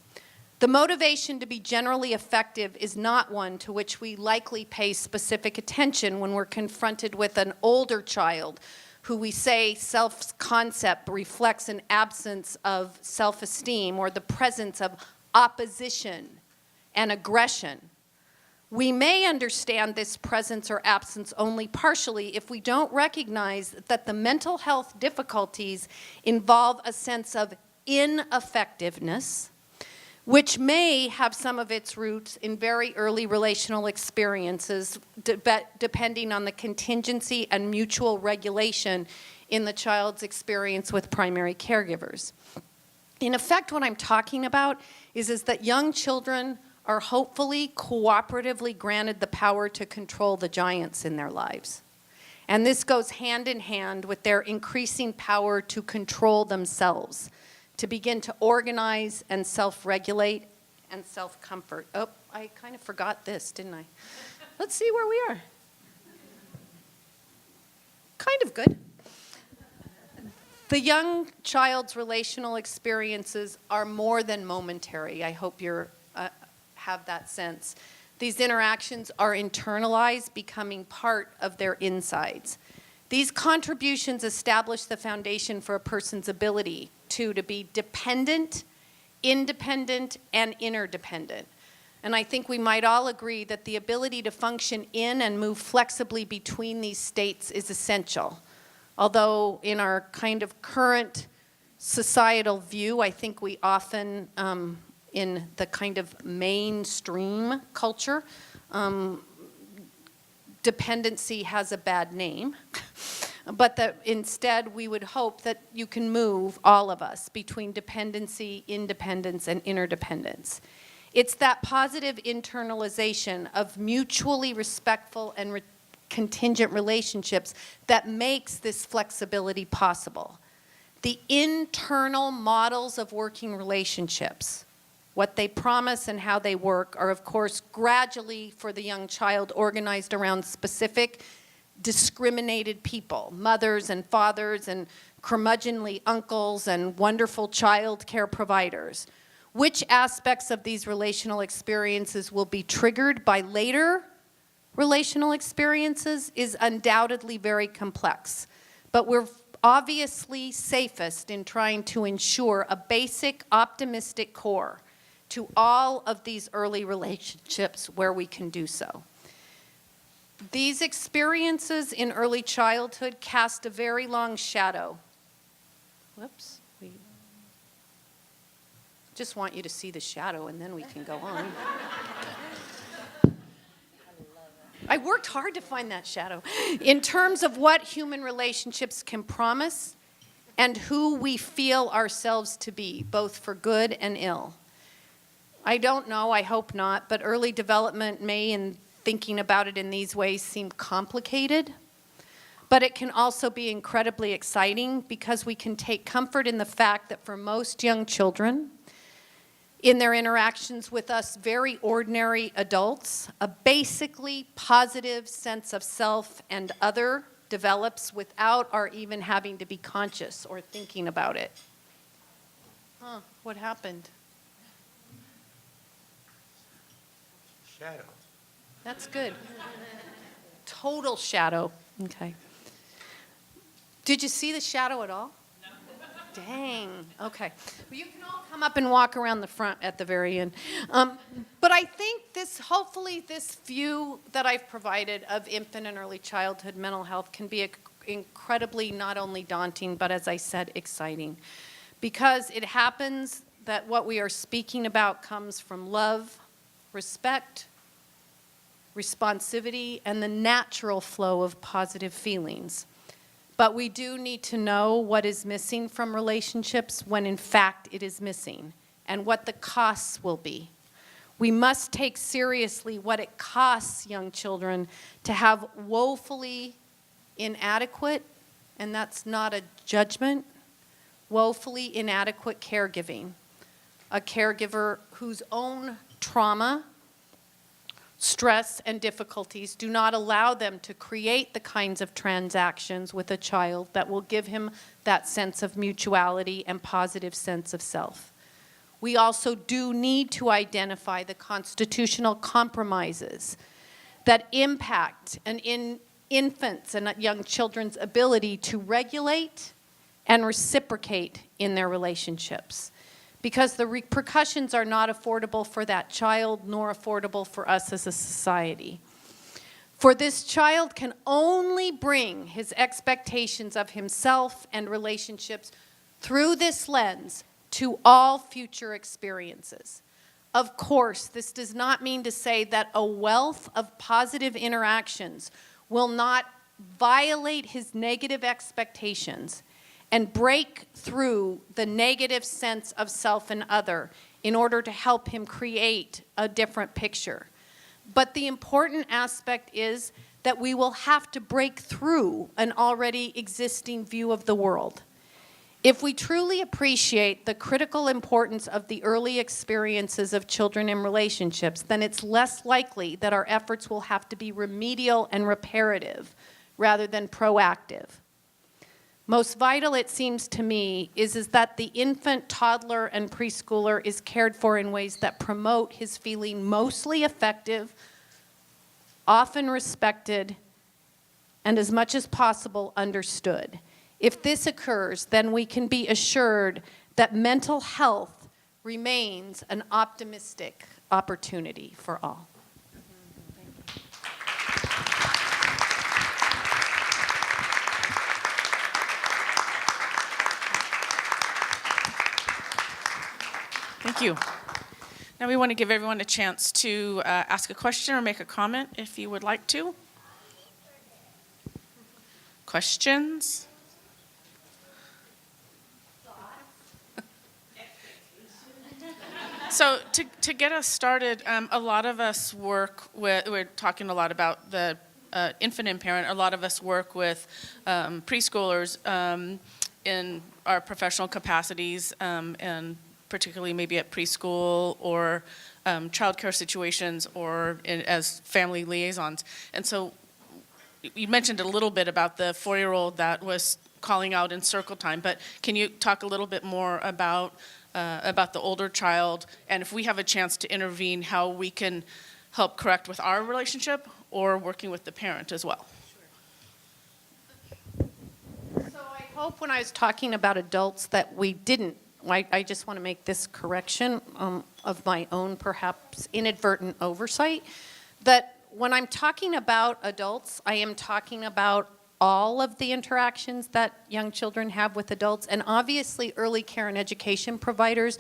The motivation to be generally effective is not one to which we likely pay specific attention when we're confronted with an older child who we say self-concept reflects an absence of self-esteem or the presence of opposition and aggression. We may understand this presence or absence only partially if we don't recognize that the mental health difficulties involve a sense of ineffectiveness, which may have some of its roots in very early relational experiences, depending on the contingency and mutual regulation in the child's experience with primary caregivers. In effect, what I'm talking about is that young children are hopefully cooperatively granted the power to control the giants in their lives. And this goes hand in hand with their increasing power to control themselves, to begin to organize and self-regulate and self-comfort. Oh, I kind of forgot this, didn't I? Let's see where we are. Kind of good. The young child's relational experiences are more than momentary. I hope you have that sense. These interactions are internalized, becoming part of their insides. These contributions establish the foundation for a person's ability to be dependent, independent, and interdependent. And I think we might all agree that the ability to function in and move flexibly between these states is essential. Although in our kind of current societal view, I think we often, in the kind of mainstream culture, dependency has a bad name. But that instead we would hope that you can move, all of us, between dependency, independence, and interdependence. It's that positive internalization of mutually respectful and contingent relationships that makes this flexibility possible. The internal models of working relationships What they promise and how they work are, of course, gradually for the young child organized around specific discriminated people, mothers and fathers and curmudgeonly uncles and wonderful child care providers. Which aspects of these relational experiences will be triggered by later relational experiences is undoubtedly very complex. But we're obviously safest in trying to ensure a basic optimistic core to all of these early relationships where we can do so. These experiences in early childhood cast a very long shadow. Whoops. Just want you to see the shadow and then we can go on. I worked hard to find that shadow. In terms of what human relationships can promise and who we feel ourselves to be, both for good and ill. I don't know, I hope not, but early development may, in thinking about it in these ways, seem complicated. But it can also be incredibly exciting because we can take comfort in the fact that for most young children, in their interactions with us very ordinary adults, a basically positive sense of self and other develops without our even having to be conscious or thinking about it. What happened? Shadow. That's good. Total shadow. Okay. Did you see the shadow at all? Dang. Okay. Well, you can all come up and walk around the front at the very end. But I think hopefully this view that I've provided of infant and early childhood mental health can be incredibly not only daunting, but as I said, exciting. Because it happens that what we are speaking about comes from love, respect, responsivity, and the natural flow of positive feelings. But we do need to know what is missing from relationships when in fact it is missing, and what the costs will be. We must take seriously what it costs young children to have woefully inadequate, and that's not a judgment, woefully inadequate caregiving. A caregiver whose own trauma, stress, and difficulties do not allow them to create the kinds of transactions with a child that will give him that sense of mutuality and positive sense of self. We also do need to identify the constitutional compromises that impact infants and young children's ability to regulate and reciprocate in their relationships. Because the repercussions are not affordable for that child, nor affordable for us as a society. For this child can only bring his expectations of himself and relationships through this lens to all future experiences. Of course, this does not mean to say that a wealth of positive interactions will not violate his negative expectations and break through the negative sense of self and other in order to help him create a different picture. But the important aspect is that we will have to break through an already existing view of the world. If we truly appreciate the critical importance of the early experiences of children in relationships, then it's less likely that our efforts will have to be remedial and reparative rather than proactive. Most vital, it seems to me, is that the infant, toddler, and preschooler is cared for in ways that promote his feeling mostly effective, often respected, and as much as possible understood. If this occurs, then we can be assured that mental health remains an optimistic opportunity for all. Thank you. Now we want to give everyone a chance to ask a question or make a comment if you would like to. Questions? So to get us started, a lot of us work with, we're talking a lot about the infant and parent, a lot of us work with preschoolers in our professional capacities and particularly maybe at preschool or childcare situations or as family liaisons. And so you mentioned a little bit about the 4-year-old that was calling out in circle time, but can you talk a little bit more about the older child, and if we have a chance to intervene, how we can help correct with our relationship or working with the parent as well? So I hope when I was talking about adults that we didn't, I just want to make this correction of my own perhaps inadvertent oversight, that when I'm talking about adults, I am talking about all of the interactions that young children have with adults, and obviously early care and education providers,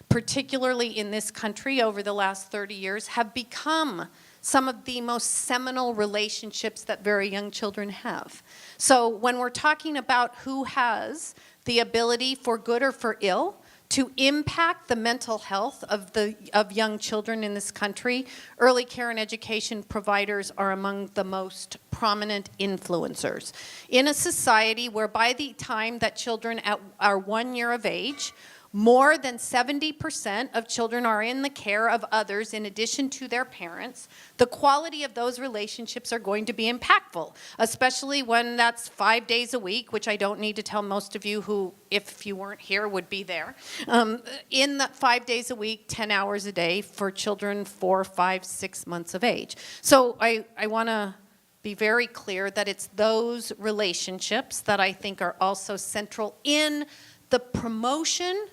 particularly in this country over the last 30 years, have become some of the most seminal relationships that very young children have. So when we're talking about who has the ability, for good or for ill, to impact the mental health of young children in this country, early care and education providers are among the most prominent influencers. In a society where by the time that children are 1 year of age, more than 70% of children are in the care of others in addition to their parents, the quality of those relationships are going to be impactful, especially when that's 5 days a week, which I don't need to tell most of you who, if you weren't here, would be there. In the 5 days a week, 10 hours a day for children 4, 5, 6 months of age. So I want to be very clear that it's those relationships that I think are also central in the promotion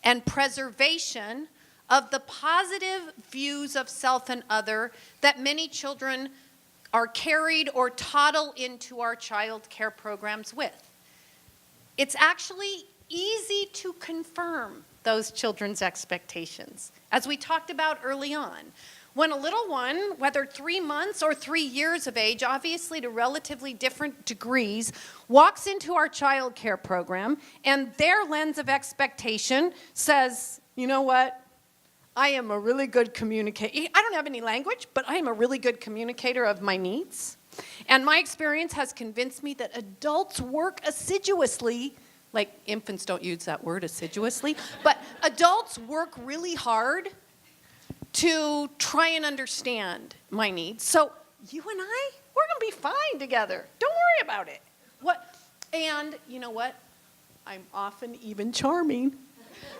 and preservation of the positive views of self and other that many children are carried or toddle into our child care programs with. It's actually easy to confirm those children's expectations, as we talked about early on. When a little one, whether 3 months or 3 years of age, obviously to relatively different degrees, walks into our child care program and their lens of expectation says, you know what, I am a really good communicator. I don't have any language, but I am a really good communicator of my needs. And my experience has convinced me that adults work assiduously, like infants don't use that word assiduously, but adults work really hard to try and understand my needs. So you and I, we're going to be fine together. Don't worry about it. And you know what? I'm often even charming.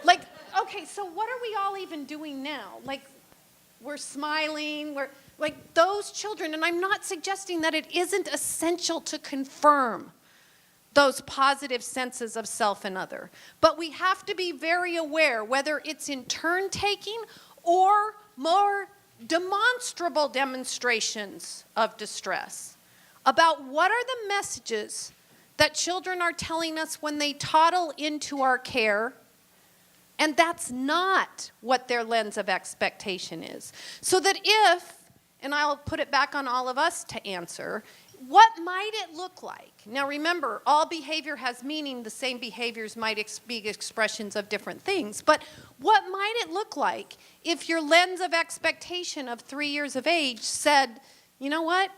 Like, okay, so what are we all even doing now? Like, we're smiling, we're like those children, and I'm not suggesting that it isn't essential to confirm those positive senses of self and other. But we have to be very aware, whether it's in turn taking or more demonstrable demonstrations of distress, about what are the messages that children are telling us when they toddle into our care, and that's not what their lens of expectation is. So that if, and I'll put it back on all of us to answer, what might it look like? Now remember, all behavior has meaning. The same behaviors might be expressions of different things. But what might it look like if your lens of expectation of 3 years of age said, you know what?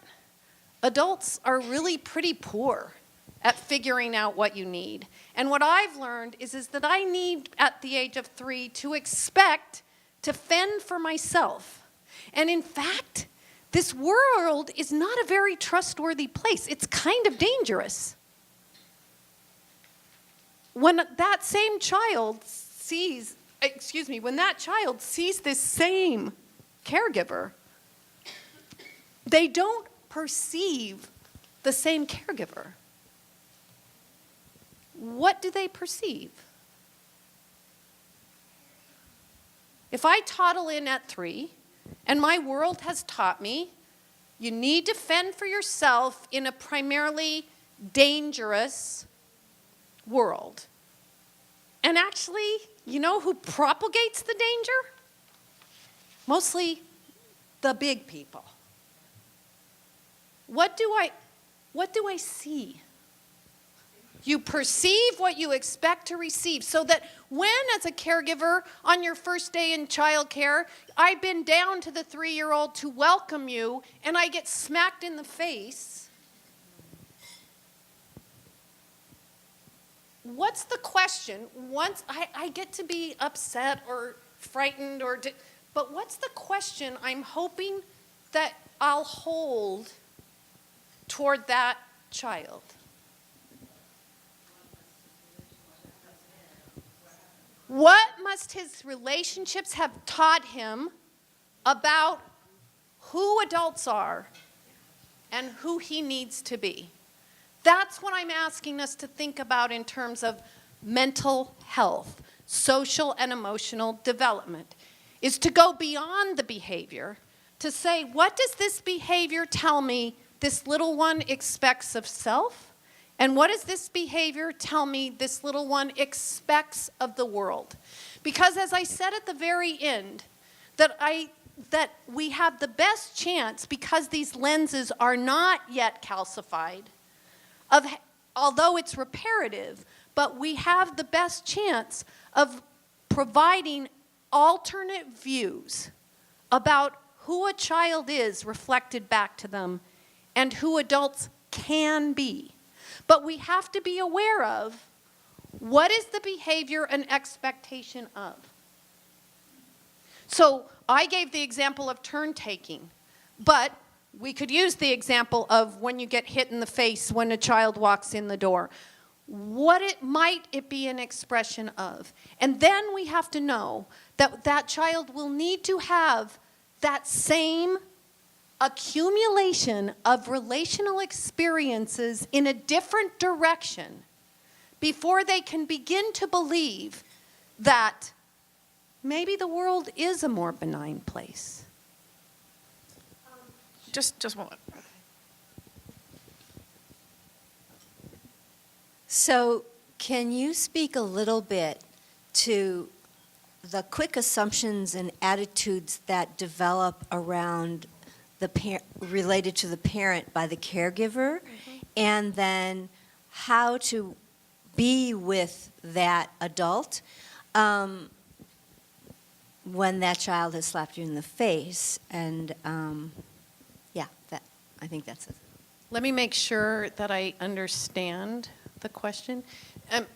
Adults are really pretty poor at figuring out what you need. And what I've learned is that I need, at the age of 3, to expect to fend for myself. And in fact, this world is not a very trustworthy place. It's kind of dangerous. When that same child sees, when that child sees this same caregiver, they don't perceive the same caregiver. What do they perceive? If I toddle in at 3, and my world has taught me, you need to fend for yourself in a primarily dangerous world. And actually, you know who propagates the danger? Mostly the big people. What do I see? You perceive what you expect to receive, so that when, as a caregiver, on your first day in childcare, I bend down to the 3-year-old to welcome you, and I get smacked in the face, what's the question? Once I get to be upset or frightened but what's the question I'm hoping that I'll hold toward that child? What must his relationships have taught him about who adults are and who he needs to be? That's what I'm asking us to think about in terms of mental health, social and emotional development, is to go beyond the behavior, to say, what does this behavior tell me this little one expects of self? And what does this behavior tell me this little one expects of the world? Because as I said at the very end, that we have the best chance, because these lenses are not yet calcified, although it's reparative, but we have the best chance of providing alternate views about who a child is reflected back to them and who adults can be. But we have to be aware of what is the behavior and expectation of. So I gave the example of turn taking, but we could use the example of when you get hit in the face when a child walks in the door. What might it be an expression of? And then we have to know that that child will need to have that same accumulation of relational experiences in a different direction before they can begin to believe that maybe the world is a more benign place. Just one moment. So, can you speak a little bit to the quick assumptions and attitudes that develop around related to the parent by the caregiver, and then how to be with that adult when that child has slapped you in the face? And I think that's it. Let me make sure that I understand the question, and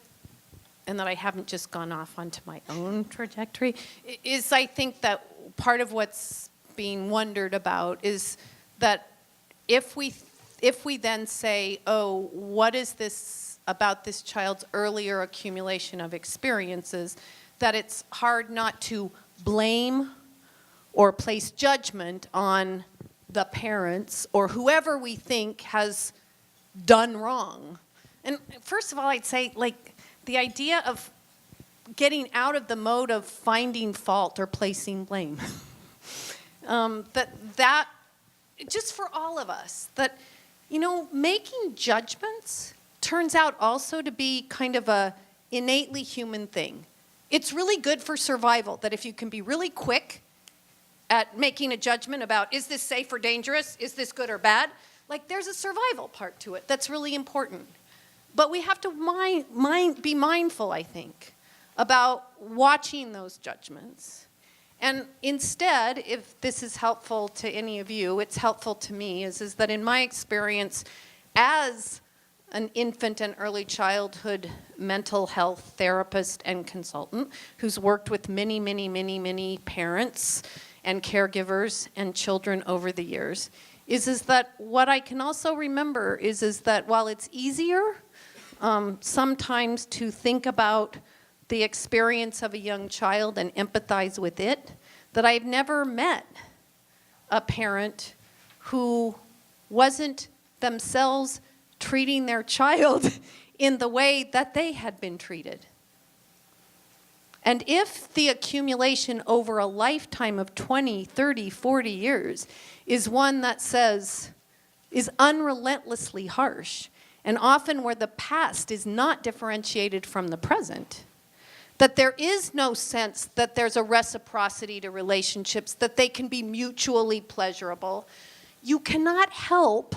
that I haven't just gone off onto my own trajectory. Is I think that part of what's being wondered about is that if we then say, oh, what is this about this child's earlier accumulation of experiences, that it's hard not to blame or place judgment on the parents or whoever we think has done wrong. And first of all, I'd say, like, the idea of getting out of the mode of finding fault or placing blame. that just for all of us, that, making judgments turns out also to be kind of a innately human thing. It's really good for survival, that if you can be really quick at making a judgment about, is this safe or dangerous? Is this good or bad? Like, there's a survival part to it that's really important. But we have to be mindful, I think, about watching those judgments. And instead, if this is helpful to any of you, it's helpful to me, is that in my experience as an infant and early childhood mental health therapist and consultant who's worked with many, many, many, many parents and caregivers and children over the years, is that what I can also remember is that while it's easier sometimes to think about the experience of a young child and empathize with it, that I've never met a parent who wasn't themselves treating their child in the way that they had been treated. And if the accumulation over a lifetime of 20, 30, 40 years is one that is unrelentlessly harsh, and often where the past is not differentiated from the present, that there is no sense that there's a reciprocity to relationships, that they can be mutually pleasurable, you cannot help,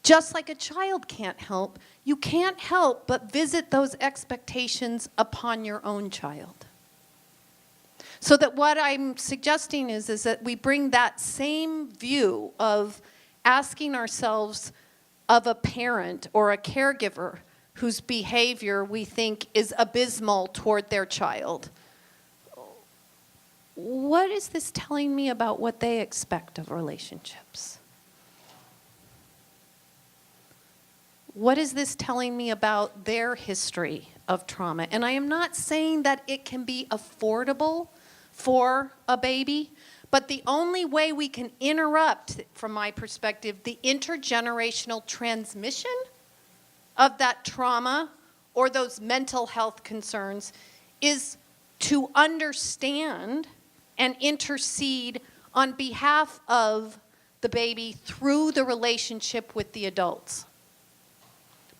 just like a child can't help, you can't help but visit those expectations upon your own child. So that what I'm suggesting is that we bring that same view of asking ourselves of a parent or a caregiver whose behavior we think is abysmal toward their child. What is this telling me about what they expect of relationships? What is this telling me about their history of trauma? And I am not saying that it can be affordable for a baby, but the only way we can interrupt, from my perspective, the intergenerational transmission of that trauma or those mental health concerns is to understand and intercede on behalf of the baby through the relationship with the adults.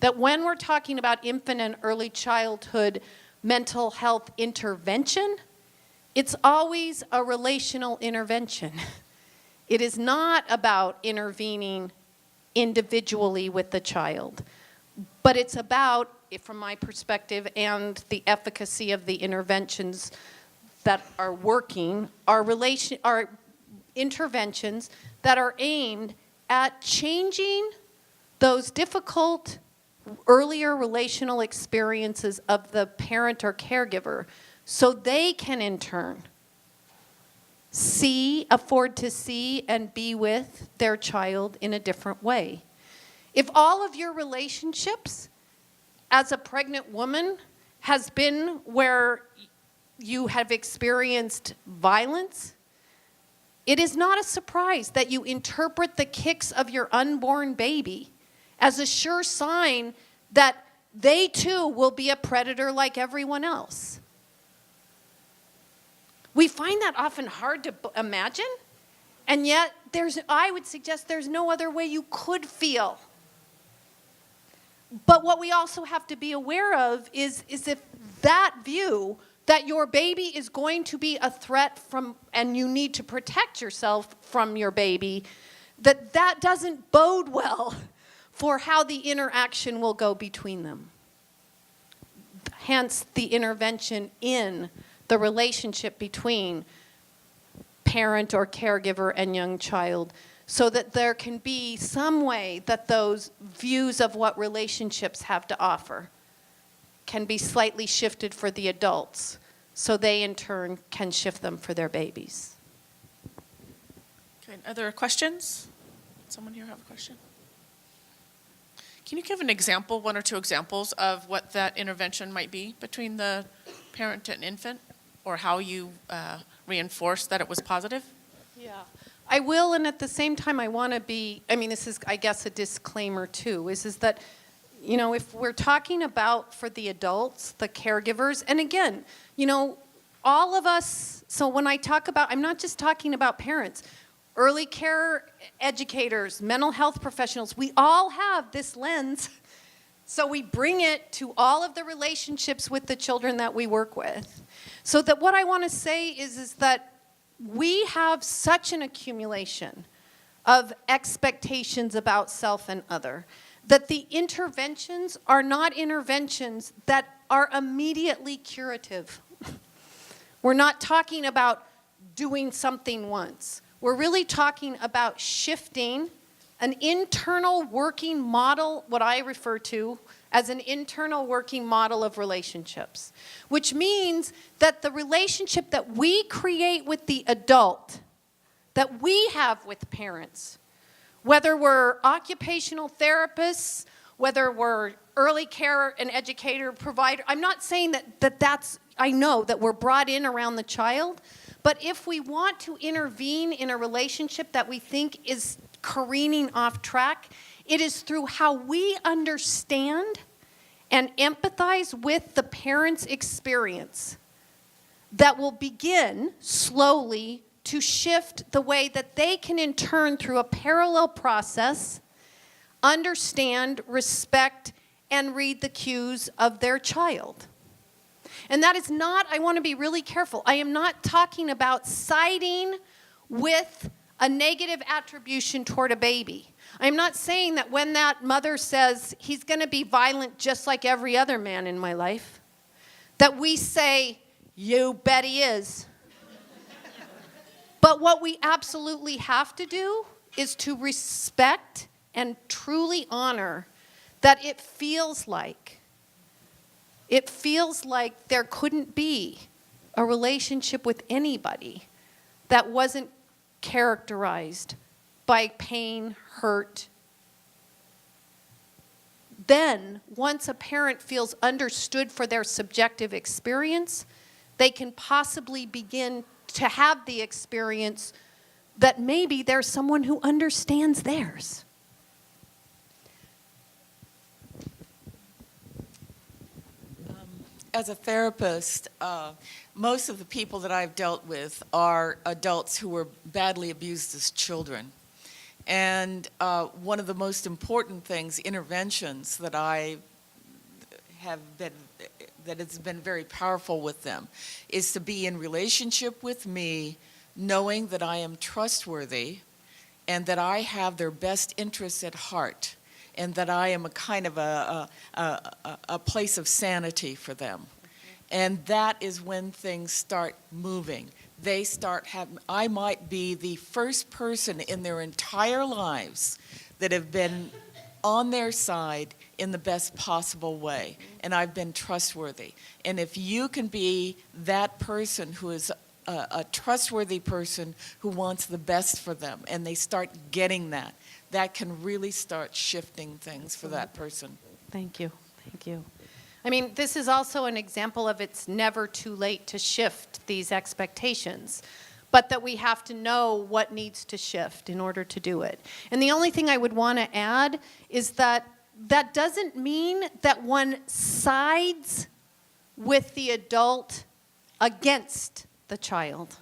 That when we're talking about infant and early childhood mental health intervention, it's always a relational intervention. It is not about intervening individually with the child, but it's about, from my perspective, and the efficacy of the interventions that are working, are interventions that are aimed at changing those difficult earlier relational experiences of the parent or caregiver so they can in turn afford to see and be with their child in a different way. If all of your relationships as a pregnant woman has been where you have experienced violence, it is not a surprise that you interpret the kicks of your unborn baby as a sure sign that they too will be a predator like everyone else. We find that often hard to imagine, and yet I would suggest there's no other way you could feel. But what we also have to be aware of is if that view that your baby is going to be a threat from, and you need to protect yourself from your baby, that doesn't bode well for how the interaction will go between them. Hence the intervention in the relationship between parent or caregiver and young child, so that there can be some way that those views of what relationships have to offer can be slightly shifted for the adults, so they in turn can shift them for their babies. Okay, other questions? Someone here have a question? Can you give an example, one or two examples of what that intervention might be between the parent and infant, or how you reinforced that it was positive? Yeah, I will, and at the same time I want to be, this is, I guess, a disclaimer too, is that, if we're talking about for the adults, the caregivers, and again, all of us, so when I talk about, I'm not just talking about parents, early care educators, mental health professionals, we all have this lens. So we bring it to all of the relationships with the children that we work with. So that what I want to say is that we have such an accumulation of expectations about self and other, that the interventions are not interventions that are immediately curative. We're not talking about doing something once. We're really talking about shifting an internal working model, what I refer to as an internal working model of relationships, which means that the relationship that we create with the adult, that we have with parents, whether we're occupational therapists, whether we're early care and educator provider, I'm not saying that's, I know that we're brought in around the child, but if we want to intervene in a relationship that we think is careening off track, it is through how we understand and empathize with the parent's experience that will begin slowly to shift the way that they can in turn, through a parallel process, understand, respect, and read the cues of their child. And that is not, I want to be really careful, I am not talking about siding with a negative attribution toward a baby. I'm not saying that when that mother says, he's going to be violent just like every other man in my life, that we say, you bet he is. But what we absolutely have to do is to respect and truly honor that it feels like it feels like there couldn't be a relationship with anybody that wasn't characterized by pain, hurt. Then, once a parent feels understood for their subjective experience, they can possibly begin to have the experience that maybe there's someone who understands theirs. As a therapist, most of the people that I've dealt with are adults who were badly abused as children. And one of the most important things, interventions that I have been, that has been very powerful with them, is to be in relationship with me, knowing that I am trustworthy and that I have their best interests at heart, and that I am a kind of a place of sanity for them. And that is when things start moving. They start having, I might be the first person in their entire lives that have been on their side in the best possible way, and I've been trustworthy. And if you can be that person who is a trustworthy person who wants the best for them, and they start getting that, that can really start shifting things for that person. Thank you. Thank you. I mean, this is also an example of it's never too late to shift these expectations, but that we have to know what needs to shift in order to do it. And the only thing I would want to add is that that doesn't mean that one sides with the adult against the child.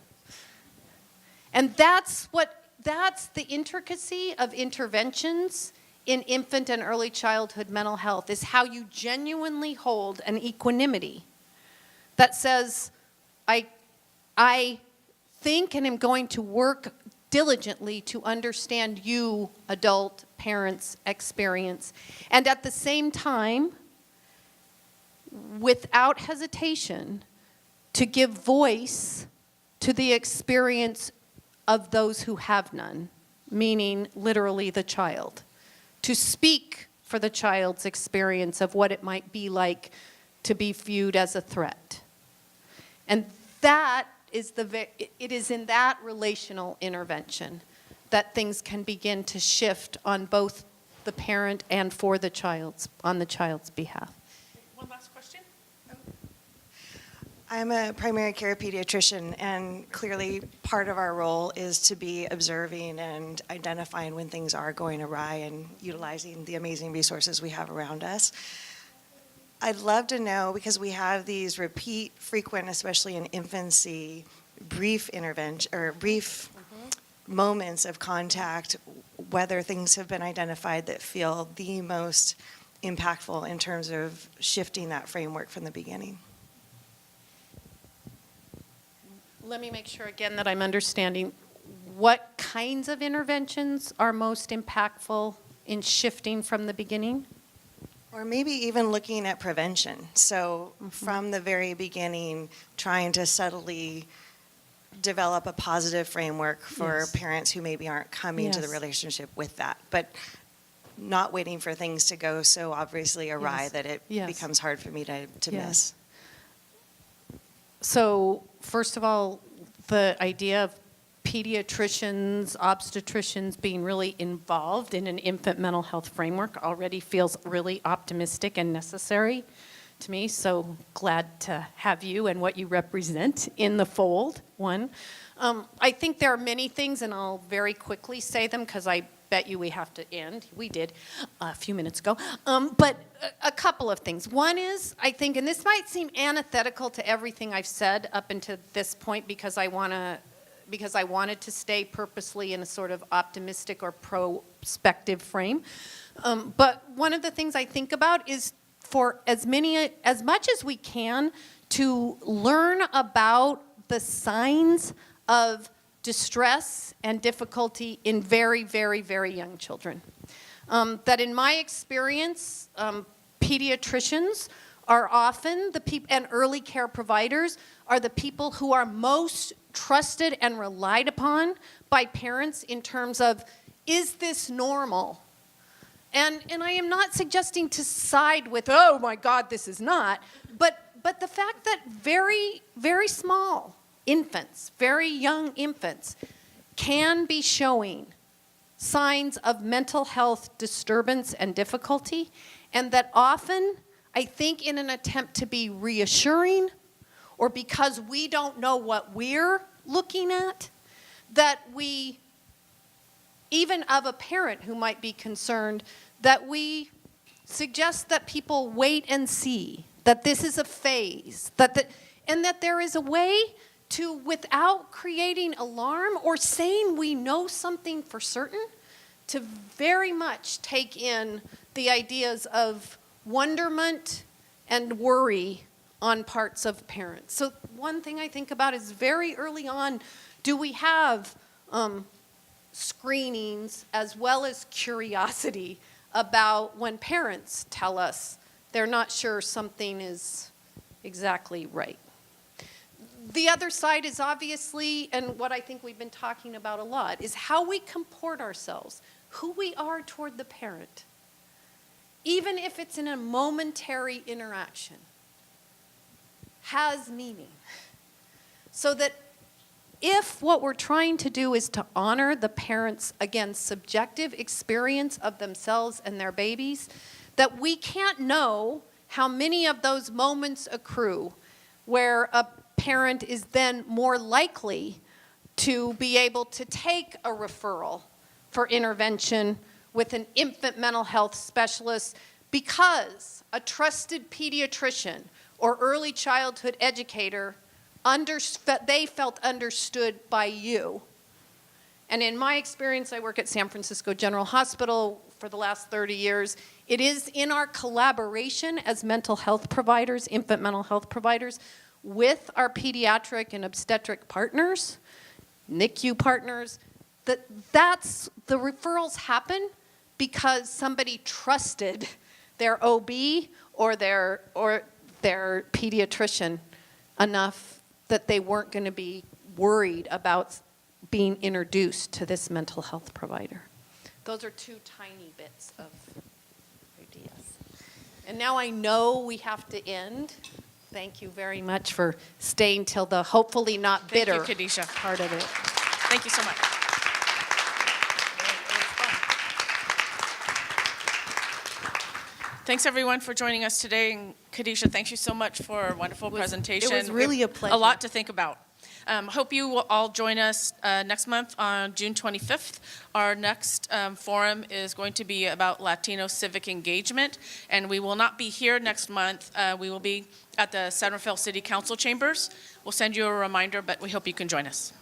And that's the intricacy of interventions in infant and early childhood mental health, is how you genuinely hold an equanimity that says, I think and am going to work diligently to understand you, adult, parents' experience. And at the same time, without hesitation, to give voice to the experience of those who have none, meaning literally the child. To speak for the child's experience of what it might be like to be viewed as a threat. And that is it is in that relational intervention that things can begin to shift on both the parent and for the on the child's behalf. One last question. I'm a primary care pediatrician, and clearly part of our role is to be observing and identifying when things are going awry and utilizing the amazing resources we have around us. I'd love to know, because we have these repeat, frequent, especially in infancy, brief intervention or brief moments of contact, whether things have been identified that feel the most impactful in terms of shifting that framework from the beginning. Let me make sure again that I'm understanding what kinds of interventions are most impactful in shifting from the beginning? Or maybe even looking at prevention. So from the very beginning, trying to subtly develop a positive framework for parents who maybe aren't coming to the relationship with that, but not waiting for things to go so obviously awry that it becomes hard for me to miss. So first of all, the idea of pediatricians, obstetricians being really involved in an infant mental health framework already feels really optimistic and necessary to me. So glad to have you and what you represent in the fold, one. I think there are many things, and I'll very quickly say them because I bet you we have to end. We did a few minutes ago. But a couple of things. One is, I think, and this might seem antithetical to everything I've said up until this point because I wanted to stay purposely in a sort of optimistic or prospective frame. But one of the things I think about is for as much as we can to learn about the signs of distress and difficulty in very, very, very young children. That in my experience, pediatricians are often the people, and early care providers are the people who are most trusted and relied upon by parents in terms of, is this normal? And I am not suggesting to side with, oh my God, this is not, but the fact that very, very small infants, very young infants, can be showing signs of mental health disturbance and difficulty, and that often, I think in an attempt to be reassuring, or because we don't know what we're looking at, that we, even of a parent who might be concerned, that we suggest that people wait and see, that this is a phase, and that there is a way to, without creating alarm or saying we know something for certain, to very much take in the ideas of wonderment and worry on parts of parents. So one thing I think about is very early on, do we have screenings as well as curiosity about when parents tell us they're not sure something is exactly right. The other side is obviously, and what I think we've been talking about a lot, is how we comport ourselves, who we are toward the parent, even if it's in a momentary interaction, has meaning. So that if what we're trying to do is to honor the parents' again subjective experience of themselves and their babies, that we can't know how many of those moments accrue where a parent is then more likely to be able to take a referral for intervention with an infant mental health specialist because a trusted pediatrician or early childhood educator they felt understood by you. And in my experience, I work at San Francisco General Hospital for the last 30 years. It is in our collaboration as mental health providers, infant mental health providers, with our pediatric and obstetric partners, NICU partners, that's the referrals happen because somebody trusted their OB or their pediatrician enough that they weren't going to be worried about being introduced to this mental health provider. Those are two tiny bits of ideas. And now I know we have to end. Thank you very much for staying till the hopefully not bitter Thank you, Khadisha. part of it. Thank you so much. Thanks, everyone, for joining us today. And Khadisha, thank you so much for a wonderful presentation. it was really a pleasure. A lot to think about. Hope you will all join us next month on June 25th. Our next forum is going to be about Latino civic engagement, and we will not be here next month. We will be at the San Rafael City Council chambers. We'll send you a reminder, but we hope you can join us.